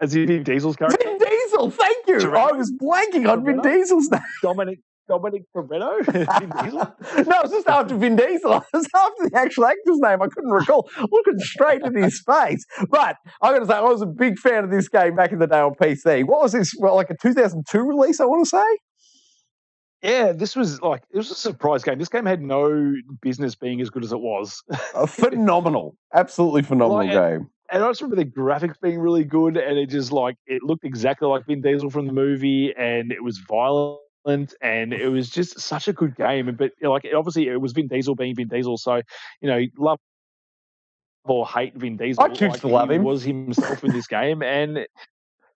[SPEAKER 2] As Vin Diesel's character?
[SPEAKER 1] Vin Diesel, thank you. Toretto? I was blanking on Vin Diesel's name.
[SPEAKER 2] Dominic Toretto? Vin Diesel?
[SPEAKER 1] No, it was just after Vin Diesel. It was after the actual actor's name. I couldn't recall. Looking straight at his face. But I've got to say, I was a big fan of this game back in the day on PC. What was this, like a 2002 release, I want to say?
[SPEAKER 2] Yeah, it was a surprise game. This game had no business being as good as it was.
[SPEAKER 1] Phenomenal. Absolutely phenomenal game.
[SPEAKER 2] And I just remember the graphics being really good, and it looked exactly like Vin Diesel from the movie, and it was violent, and it was just such a good game. But obviously it was Vin Diesel being Vin Diesel, so love or hate Vin Diesel.
[SPEAKER 1] I choose to love him.
[SPEAKER 2] He was himself in this game, and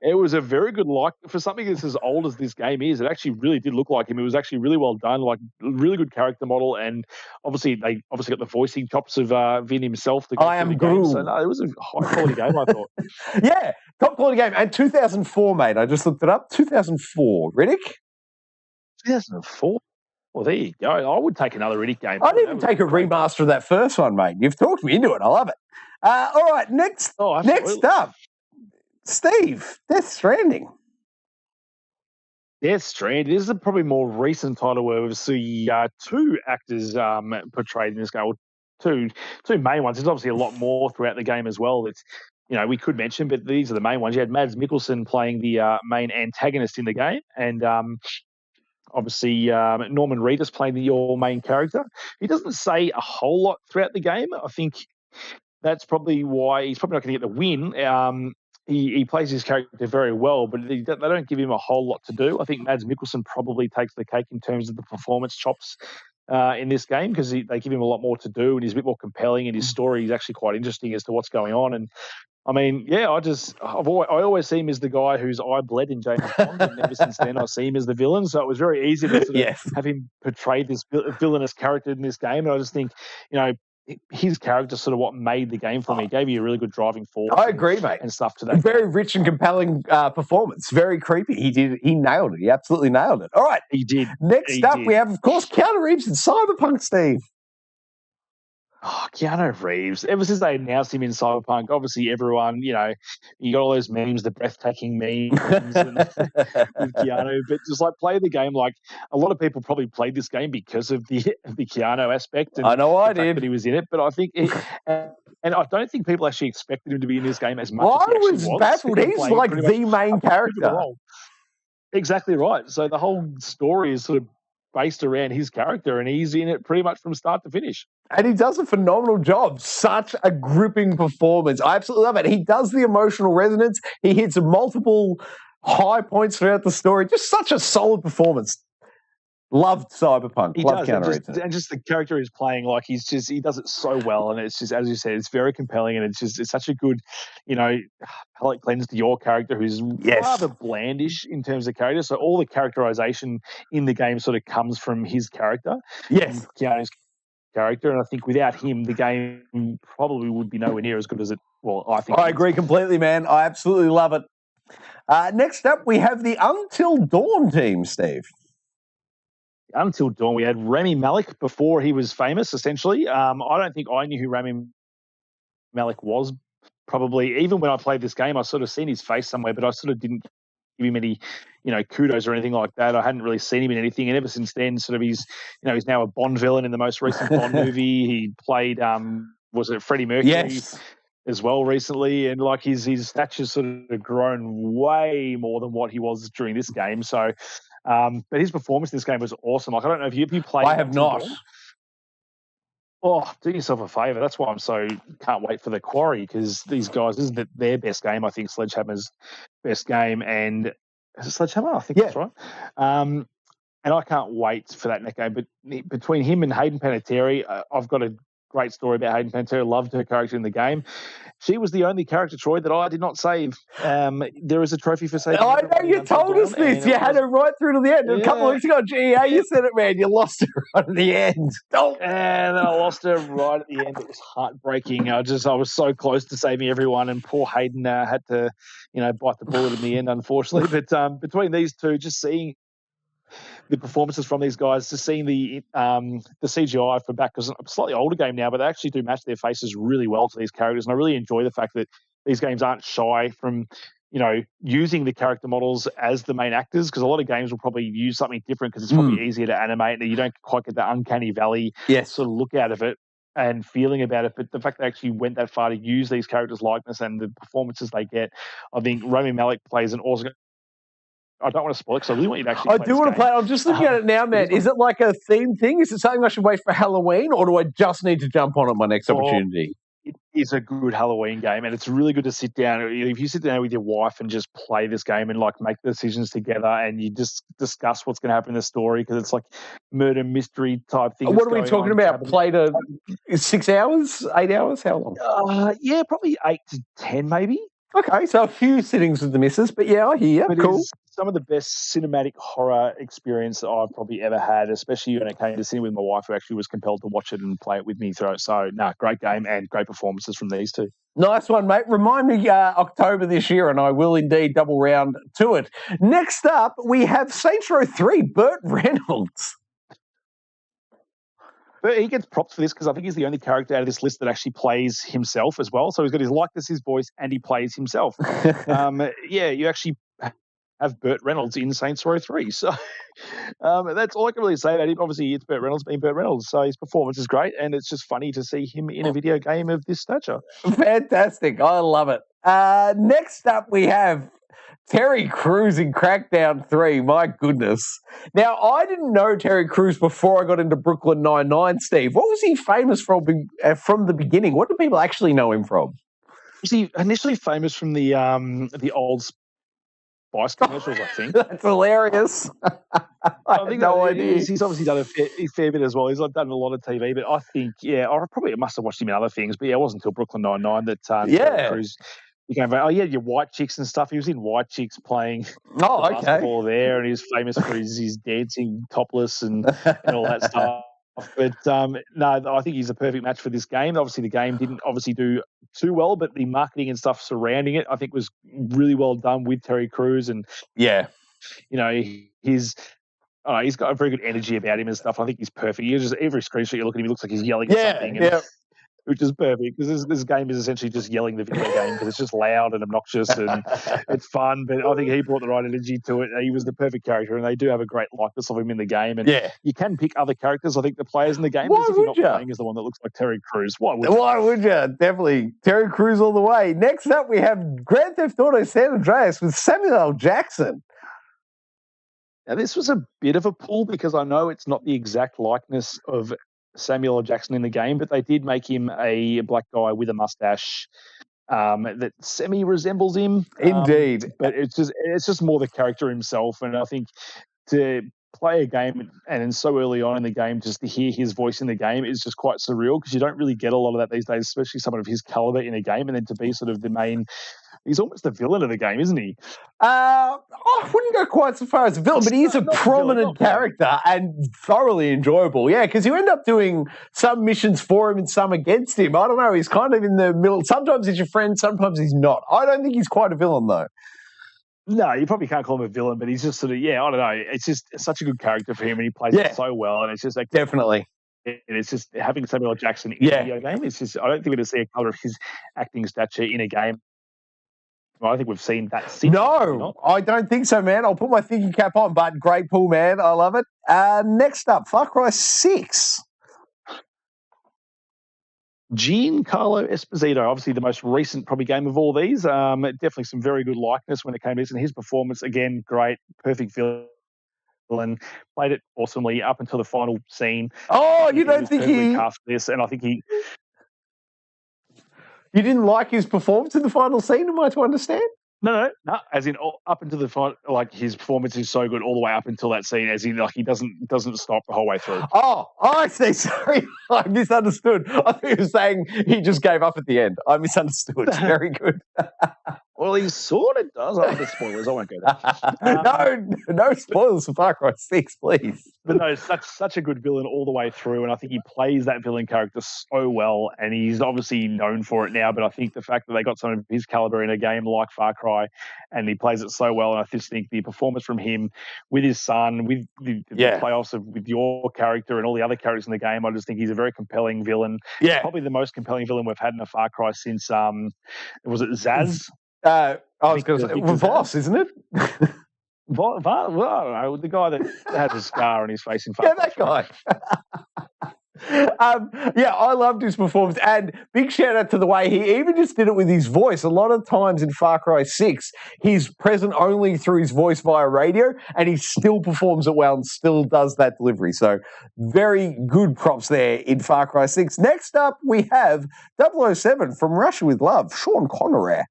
[SPEAKER 2] it was a very good for something that's as old as this game is. It actually really did look like him. It was actually really well done, like really good character model, and they got the voicing chops of Vin himself.
[SPEAKER 1] I am Groot.
[SPEAKER 2] So no, it was a high quality game, I thought.
[SPEAKER 1] Yeah, top quality game. And 2004, mate. I just looked it up. 2004. Riddick?
[SPEAKER 2] 2004. Well, there you go. I would take another Riddick game.
[SPEAKER 1] I'd even take a remaster of that first one, mate. You've talked me into it. I love it. All right, next up. Steve, Death Stranding.
[SPEAKER 2] Death Stranding. This is a probably more recent title where we've seen 2 actors portrayed in this game. Well, two main ones. There's obviously a lot more throughout the game as well. It's we could mention, but these are the main ones. You had Mads Mikkelsen playing the main antagonist in the game, and obviously Norman Reedus playing your main character. He doesn't say a whole lot throughout the game. I think that's probably why he's probably not going to get the win. He plays his character very well, but they don't give him a whole lot to do. I think Mads Mikkelsen probably takes the cake in terms of the performance chops in this game, because they give him a lot more to do, and he's a bit more compelling, and his story is actually quite interesting as to what's going on. And I mean, yeah, I always see him as the guy whose eye bled in James Bond, and ever since then I see him as the villain. So it was very easy to sort of have him portray this villainous character in this game. And I just think, his character sort of what made the game for me. He gave you a really good driving force.
[SPEAKER 1] I agree, mate.
[SPEAKER 2] And stuff to that.
[SPEAKER 1] Very rich and compelling performance. Very creepy. He nailed it. He absolutely nailed it. All right.
[SPEAKER 2] He did.
[SPEAKER 1] Next up, we have, of course, Keanu Reeves in Cyberpunk, Steve.
[SPEAKER 2] Oh, Keanu Reeves. Ever since they announced him in Cyberpunk, obviously everyone, you got all those memes, the breathtaking memes with Keanu. But just like play the game, like a lot of people probably played this game because of the Keanu aspect. And
[SPEAKER 1] I know I
[SPEAKER 2] the fact
[SPEAKER 1] did.
[SPEAKER 2] that he was in it, but I think, and I don't think people actually expected him to be in this game as much.
[SPEAKER 1] Well,
[SPEAKER 2] as he
[SPEAKER 1] I was baffled. He's like the main character.
[SPEAKER 2] Exactly right. So the whole story is sort of based around his character, and he's in it pretty much from start to finish.
[SPEAKER 1] And he does a phenomenal job. Such a gripping performance. I absolutely love it. He does the emotional resonance. He hits multiple high points throughout the story. Just such a solid performance. Loved Cyberpunk.
[SPEAKER 2] He
[SPEAKER 1] Loved
[SPEAKER 2] does, and just the character he's playing, like he does it so well, and it's just, as you said, it's very compelling, and it's such a good, palate cleanse to your character, who's rather blandish in terms of character. So all the characterization in the game sort of comes from his character.
[SPEAKER 1] Yes,
[SPEAKER 2] Keanu's character, and I think without him, the game probably would be nowhere near as good as it. Well, I think
[SPEAKER 1] I agree completely, man. I absolutely love it. Next up, we have the Until Dawn team, Steve.
[SPEAKER 2] Until Dawn, we had Rami Malek before he was famous, essentially. I don't think I knew who Rami Malek was, probably. Even when I played this game, I sort of seen his face somewhere, but I sort of didn't give him any, kudos or anything like that. I hadn't really seen him in anything. And ever since then, sort of he's now a Bond villain in the most recent Bond movie. He played, was it Freddie Mercury? As well recently, and like his stature's sort of grown way more than what he was during this game. So, but his performance in this game was awesome. Like I don't know if you played.
[SPEAKER 1] I have not.
[SPEAKER 2] Oh, do yourself a favor. That's why I'm so can't wait for the Quarry, because these guys, this is their best game. I think Sledgehammer's best game, and is it Sledgehammer? I think that's right. And I can't wait for that next game. But between him and Hayden Panettiere, I've got a great story about Hayden Panettiere. Loved her character in the game. She was the only character, Troy, that I did not save. There is a trophy for saving.
[SPEAKER 1] I know you told us this. You had her right through to the end. A couple of weeks ago, G.E.A, you said it, man. You lost her right at the end.
[SPEAKER 2] And I lost her right at the end. It was heartbreaking. I was so close to saving everyone, and poor Hayden had to, bite the bullet in the end, unfortunately. But between these two, just seeing the performances from these guys, just seeing the CGI for back, because it's a slightly older game now, but they actually do match their faces really well to these characters. And I really enjoy the fact that these games aren't shy from, using the character models as the main actors, because a lot of games will probably use something different because it's probably easier to animate and you don't quite get the uncanny valley sort of look out of it and feeling about it. But the fact they actually went that far to use these characters' likeness and the performances they get, I think Rami Malek plays an awesome. I don't want to spoil it, because I really want you to actually play.
[SPEAKER 1] I do want to play. I'm just looking at it now, man. Is it like a theme thing? Is it something I should wait for Halloween, or do I just need to jump on it my next opportunity?
[SPEAKER 2] It is a good Halloween game, and it's really good to sit down. If you sit down with your wife and just play this game and like make the decisions together, and you just discuss what's going to happen in the story, because it's like murder mystery type thing.
[SPEAKER 1] What are we talking about? Played 6 hours, 8 hours? How long?
[SPEAKER 2] Yeah, probably 8 to 10, maybe.
[SPEAKER 1] Okay, so a few sittings with the missus, but yeah, I hear you. Cool.
[SPEAKER 2] Some of the best cinematic horror experience that I've probably ever had, especially when it came to sitting with my wife, who actually was compelled to watch it and play it with me through it. So, great game and great performances from these two.
[SPEAKER 1] Nice one, mate. Remind me October this year, and I will indeed double round to it. Next up, we have Saints Row 3, Bert Reynolds.
[SPEAKER 2] But he gets props for this, because I think he's the only character out of this list that actually plays himself as well. So he's got his likeness, his voice, and he plays himself. You actually have Bert Reynolds in Saints Row 3. So that's all I can really say about him. Obviously, it's Bert Reynolds being Bert Reynolds, so his performance is great, and it's just funny to see him in a video game of this stature.
[SPEAKER 1] Fantastic. I love it. Next up, we have Terry Crews in Crackdown 3. My goodness. Now, I didn't know Terry Crews before I got into Brooklyn Nine-Nine, Steve. What was he famous from the beginning? What do people actually know him from?
[SPEAKER 2] Was he initially famous from the Old Spice commercials, I think?
[SPEAKER 1] That's hilarious. I think no idea.
[SPEAKER 2] He's obviously done a fair bit as well. He's done a lot of TV, but I think, I probably must have watched him in other things, but it wasn't until Brooklyn Nine-Nine that Terry Crews you go, oh yeah, your White Chicks and stuff. He was in White Chicks playing
[SPEAKER 1] Oh,
[SPEAKER 2] basketball there, and he's famous for his dancing topless and all that stuff. But no, I think he's a perfect match for this game. Obviously, the game didn't obviously do too well, but the marketing and stuff surrounding it, I think, was really well done with Terry Crews. And
[SPEAKER 1] yeah,
[SPEAKER 2] he's got a very good energy about him and stuff. I think he's perfect. You just every screenshot you look at him, he looks like he's yelling at something.
[SPEAKER 1] Yeah.
[SPEAKER 2] Which is perfect because this game is essentially just yelling the video game because it's just loud and obnoxious and it's fun. But I think he brought the right energy to it. He was the perfect character, and they do have a great likeness of him in the game. And you can pick other characters. I think the players in the game,
[SPEAKER 1] why
[SPEAKER 2] if you're
[SPEAKER 1] not
[SPEAKER 2] playing as the one that looks like Terry Crews, why would
[SPEAKER 1] you? Definitely Terry Crews all the way. Next up, we have Grand Theft Auto San Andreas with Samuel L. Jackson.
[SPEAKER 2] Now, this was a bit of a pull because I know it's not the exact likeness of Samuel L. Jackson in the game, but they did make him a black guy with a mustache that semi resembles him.
[SPEAKER 1] Indeed,
[SPEAKER 2] but it's just more the character himself, and I think to play a game and so early on in the game, just to hear his voice in the game is just quite surreal because you don't really get a lot of that these days, especially someone of his caliber in a game, and then to be sort of the main. He's almost the villain of the game, isn't he?
[SPEAKER 1] I wouldn't go quite so far as a villain, but he's a prominent character and thoroughly enjoyable. Yeah, because you end up doing some missions for him and some against him. I don't know. He's kind of in the middle. Sometimes he's your friend, sometimes he's not. I don't think he's quite a villain, though.
[SPEAKER 2] No, you probably can't call him a villain, but he's just sort of, I don't know. It's just such a good character for him, and he plays it so well, and it's just like...
[SPEAKER 1] Definitely.
[SPEAKER 2] And it's just having Samuel L. Jackson in a video game. It's just, I don't think we're going to see a colour of his acting stature in a game. I don't think we've seen that since.
[SPEAKER 1] No, I don't think so, man. I'll put my thinking cap on, but great pull, man. I love it. Next up, Far Cry 6.
[SPEAKER 2] Giancarlo Esposito, obviously the most recent probably game of all these. Definitely some very good likeness when it came to this, and his performance, again, great, perfect villain. Played it awesomely up until the final scene.
[SPEAKER 1] Oh, you don't think he
[SPEAKER 2] cast this, and I think he...
[SPEAKER 1] You didn't like his performance in the final scene, am I to understand?
[SPEAKER 2] No. As in, up until the final, like his performance is so good all the way up until that scene. As in, like he doesn't stop the whole way through.
[SPEAKER 1] Oh, I see. Sorry, I misunderstood. I think you were saying he just gave up at the end. I misunderstood. Very good.
[SPEAKER 2] Well, he sort of does. Oh, the spoilers. I won't go there.
[SPEAKER 1] No spoilers for Far Cry 6, please.
[SPEAKER 2] But no, such a good villain all the way through, and I think he plays that villain character so well, and he's obviously known for it now, but I think the fact that they got someone of his caliber in a game like Far Cry, and he plays it so well, and I just think the performance from him with his son, with the playoffs with your character and all the other characters in the game, I just think he's a very compelling villain.
[SPEAKER 1] Yeah.
[SPEAKER 2] Probably the most compelling villain we've had in a Far Cry since, was it Zaz?
[SPEAKER 1] I was going to say, Voss, isn't it?
[SPEAKER 2] Well, I don't know, the guy that has a scar on his face in Far Cry.
[SPEAKER 1] That guy. I loved his performance, and big shout out to the way he even just did it with his voice. A lot of times in Far Cry 6, he's present only through his voice via radio, and he still performs it well and still does that delivery. So very good props there in Far Cry 6. Next up, we have 007 from Russia with Love, Sean Connery.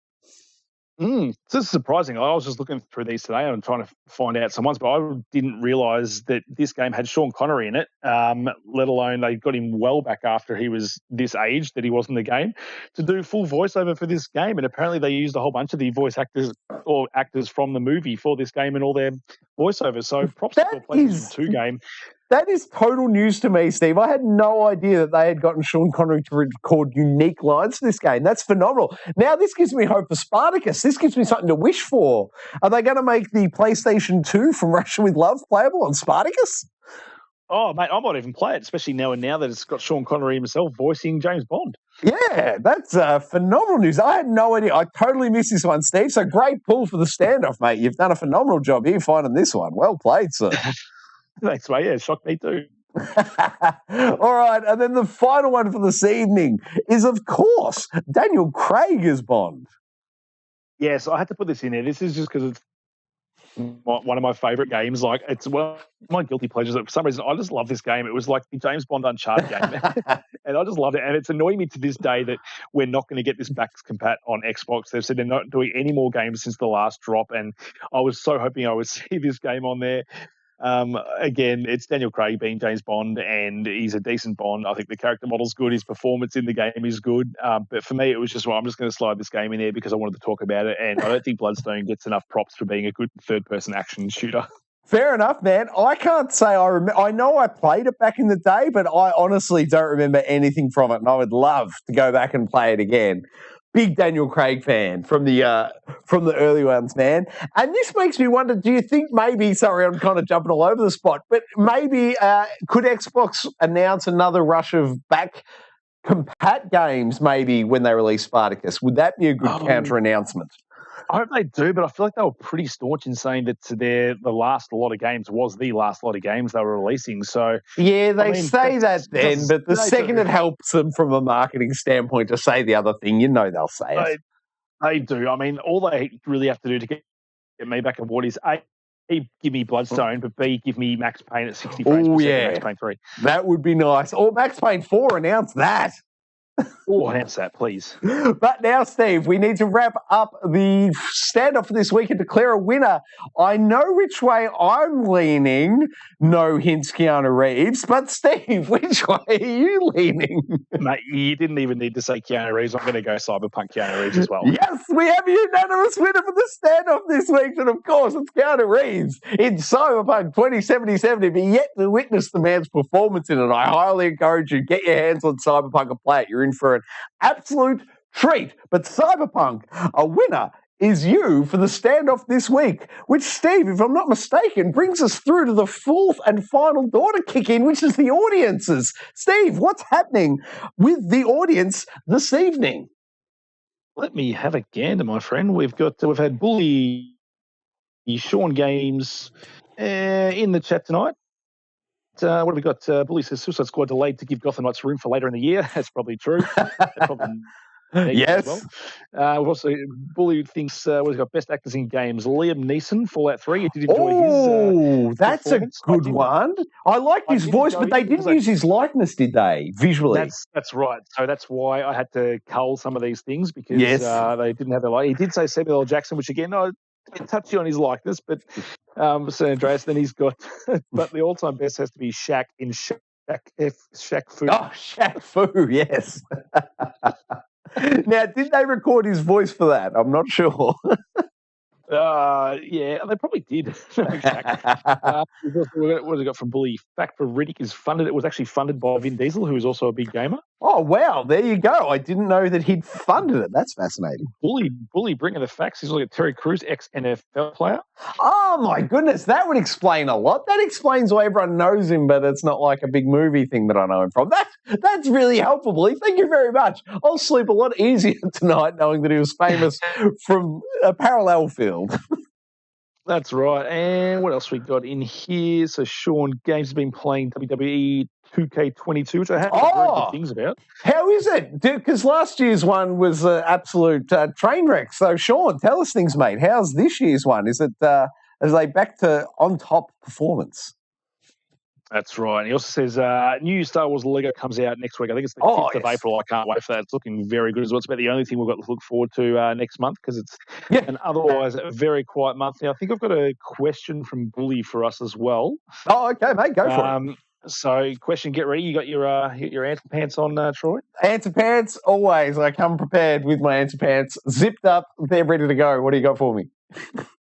[SPEAKER 2] This is surprising. I was just looking through these today and trying to find out some ones, but I didn't realise that this game had Sean Connery in it, let alone they got him well back after he was this age that he was in the game to do full voiceover for this game. And apparently they used a whole bunch of the voice actors or actors from the movie for this game and all their voiceovers. So props to the PlayStation 2 game.
[SPEAKER 1] That is total news to me, Steve. I had no idea that they had gotten Sean Connery to record unique lines for this game. That's phenomenal. Now this gives me hope for Spartacus. This gives me something to wish for. Are they going to make the PlayStation 2 from Russia with Love playable on Spartacus?
[SPEAKER 2] Oh, mate, I might even play it, especially now that it's got Sean Connery himself voicing James Bond.
[SPEAKER 1] Yeah, that's phenomenal news. I had no idea. I totally missed this one, Steve. So great pull for the standoff, mate. You've done a phenomenal job here finding this one. Well played, sir.
[SPEAKER 2] Thanks, mate. Yeah, it shocked me too.
[SPEAKER 1] All right, and then the final one for this evening is, of course, Daniel Craig as Bond.
[SPEAKER 2] Yes, I had to put this in there. This is just because it's one of my favourite games. Like, it's one of my guilty pleasures. For some reason, I just love this game. It was like the James Bond Uncharted game, and I just loved it. And it's annoying me to this day that we're not going to get this back compat on Xbox. They've said they're not doing any more games since the last drop, and I was so hoping I would see this game on there. Again, it's Daniel Craig being James Bond, and he's a decent Bond. I think the character model's good. His performance in the game is good. But for me, it was just, well, I'm just going to slide this game in there because I wanted to talk about it. And I don't think Bloodstone gets enough props for being a good third-person action shooter.
[SPEAKER 1] Fair enough, man. I can't say I remember. I know I played it back in the day, but I honestly don't remember anything from it, and I would love to go back and play it again. Big Daniel Craig fan from the early ones, man. And this makes me wonder, do you think maybe, sorry, I'm kind of jumping all over the spot, but maybe could Xbox announce another rush of back compat games maybe when they release Spartacus? Would that be a good counter announcement?
[SPEAKER 2] I hope they do, but I feel like they were pretty staunch in saying that the last lot of games was the last lot of games they were releasing. So
[SPEAKER 1] yeah, they say that then, but the second it helps them from a marketing standpoint to say the other thing, you know they'll say it.
[SPEAKER 2] They do. I mean, all they really have to do to get me back on board is A, give me Bloodstone, but B, give me Max Payne at 60 frames per second, Max Payne 3.
[SPEAKER 1] That would be nice. Or Max Payne 4, announce that.
[SPEAKER 2] Announce that, please.
[SPEAKER 1] But now, Steve, we need to wrap up the standoff for this week and declare a winner. I know which way I'm leaning. No hints, Keanu Reeves. But, Steve, which way are you leaning?
[SPEAKER 2] Mate, you didn't even need to say Keanu Reeves. I'm going to go Cyberpunk Keanu Reeves as well.
[SPEAKER 1] Yes, we have a unanimous winner for the standoff this week. And, of course, it's Keanu Reeves in Cyberpunk 2077. If you're yet to witness the man's performance in it, I highly encourage you, get your hands on Cyberpunk and play it. You're in for an absolute treat. But Cyberpunk, a winner is you for the standoff this week, which, Steve, if I'm not mistaken, brings us through to the fourth and final door to kick in, which is the audiences. Steve, what's happening with the audience this evening?
[SPEAKER 2] Let me have a gander, my friend. We've had Bully, Sean Games in the chat tonight. What have we got? Bully says Suicide Squad delayed to give Gotham Knights room for later in the year. That's probably true.
[SPEAKER 1] Yes.
[SPEAKER 2] As well. We've also, Bully thinks, what has got best actors in games? Liam Neeson, Fallout 3. You did enjoy his
[SPEAKER 1] that's a good one. I like his voice, but they didn't use his likeness, did they, visually?
[SPEAKER 2] That's right. So that's why I had to cull some of these things because they didn't have their likeness. He did say Samuel L. Jackson, which again, I touched on his likeness, but San Andreas, then he's got, but the all-time best has to be Shaq in Shaq Fu.
[SPEAKER 1] Oh, Shaq Fu, yes. Now, did they record his voice for that? I'm not sure.
[SPEAKER 2] Yeah, they probably did. What have we got from Bully? Fact for Riddick is funded. It was actually funded by Vin Diesel, who is also a big gamer.
[SPEAKER 1] Oh, wow. There you go. I didn't know that he'd funded it. That's fascinating.
[SPEAKER 2] Bully bringing the facts. He's like a Terry Crews, ex-NFL player.
[SPEAKER 1] Oh, my goodness. That would explain a lot. That explains why everyone knows him, but it's not like a big movie thing that I know him from. That's really helpful, Bully. Thank you very much. I'll sleep a lot easier tonight knowing that he was famous from a parallel field.
[SPEAKER 2] That's right. And what else we got in here? So Sean Games has been playing WWE 2K22, which I have heard good things about.
[SPEAKER 1] How is it? Because last year's one was an absolute train wreck. So, Sean, tell us things, mate. How's this year's one? Is it are they back to on-top performance?
[SPEAKER 2] That's right. And he also says new Star Wars Lego comes out next week. I think it's the 5th of April. I can't wait for that. It's looking very good as well. It's about the only thing we've got to look forward to next month because it's an otherwise very quiet month. Now, I think I've got a question from Bully for us as well.
[SPEAKER 1] Oh, okay, mate. Go for it.
[SPEAKER 2] So, question, get ready. You got your answer pants on, Troy?
[SPEAKER 1] Answer pants, always. I come prepared with my answer pants. Zipped up. They're ready to go. What do you got for me?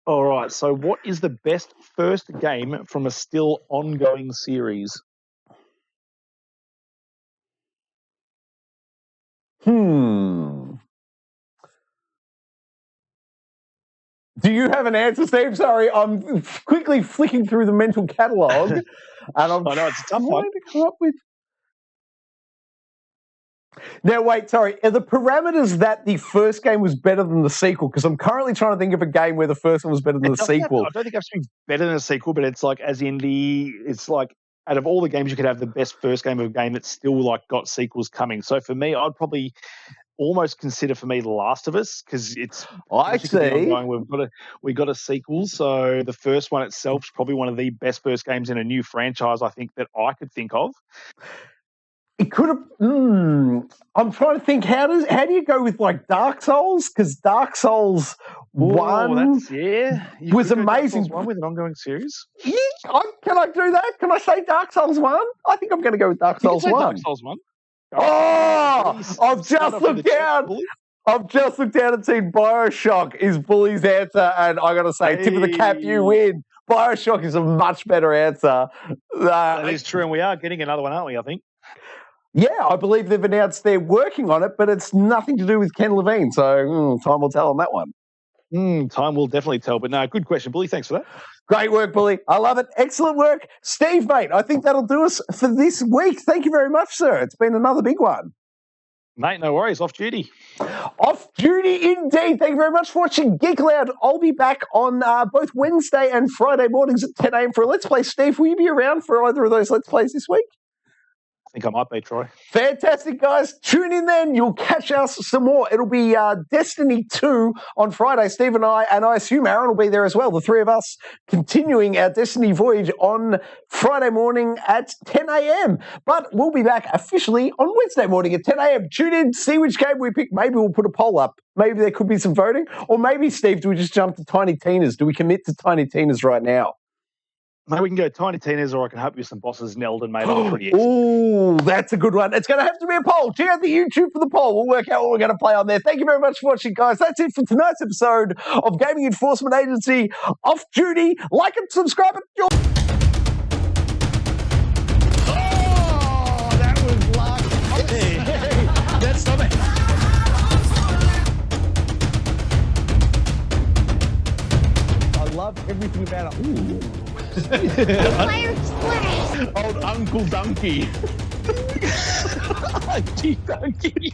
[SPEAKER 2] All right. So, what is the best first game from a still ongoing series?
[SPEAKER 1] Do you have an answer, Steve? Sorry, I'm quickly flicking through the mental catalogue, and I'm
[SPEAKER 2] I know it's a tough one
[SPEAKER 1] to come up with. Now, wait, sorry. Are the parameters that the first game was better than the sequel? Because I'm currently trying to think of a game where the first one was better than the sequel.
[SPEAKER 2] I don't think it has to be better than a sequel, but it's like, as in it's like, out of all the games, you could have the best first game of a game that's still like got sequels coming. So for me, I'd probably almost consider for me The Last of Us because it's.
[SPEAKER 1] I see.
[SPEAKER 2] We've got a sequel, so the first one itself is probably one of the best first games in a new franchise I think that I could think of.
[SPEAKER 1] It could have. I'm trying to think. How do you go with like Dark Souls? Because Dark Souls one
[SPEAKER 2] was
[SPEAKER 1] amazing.
[SPEAKER 2] Dark Souls 1 with an ongoing series.
[SPEAKER 1] Yeah, can I do that? Can I say Dark Souls 1? I think I'm going to go with Dark Souls 1.
[SPEAKER 2] Dark Souls 1.
[SPEAKER 1] Oh, I've just looked down. I've just looked down and seen Bioshock is Bully's answer, and I got to say, tip of the cap, you win. Bioshock is a much better answer.
[SPEAKER 2] That is true, and we are getting another one, aren't we, I think?
[SPEAKER 1] Yeah, I believe they've announced they're working on it, but it's nothing to do with Ken Levine, so time will tell on that one.
[SPEAKER 2] Time will definitely tell, but no, good question, Bully. Thanks for that.
[SPEAKER 1] Great work, Bully. I love it. Excellent work. Steve, mate, I think that'll do us for this week. Thank you very much, sir. It's been another big one.
[SPEAKER 2] Mate, no worries. Off duty.
[SPEAKER 1] Off duty indeed. Thank you very much for watching Geek Aloud. I'll be back on both Wednesday and Friday mornings at 10 a.m. for a Let's Play. Steve, will you be around for either of those Let's Plays this week?
[SPEAKER 2] I think I might be, Troy.
[SPEAKER 1] Fantastic, guys. Tune in then. You'll catch us some more. It'll be Destiny 2 on Friday. Steve and I assume Aaron will be there as well. The three of us continuing our Destiny voyage on Friday morning at 10 a.m. But we'll be back officially on Wednesday morning at 10 a.m. Tune in, see which game we pick. Maybe we'll put a poll up. Maybe there could be some voting. Or maybe, Steve, do we just jump to Tiny Tina's? Do we commit to Tiny Tina's right now?
[SPEAKER 2] Maybe we can go Tiny Tina's, or I can help you with some bosses nailed and made on pretty easy.
[SPEAKER 1] Oh, that's a good one. It's going to have to be a poll. Check out the YouTube for the poll. We'll work out what we're going to play on there. Thank you very much for watching, guys. That's it for tonight's episode of Gaming Enforcement Agency Off Duty. Like and subscribe.
[SPEAKER 3] Oh, that was luck. Hey, that's something.
[SPEAKER 1] I love everything about it. Ooh.
[SPEAKER 4] Fire splash!
[SPEAKER 1] Old Uncle Donkey.
[SPEAKER 2] Donkey.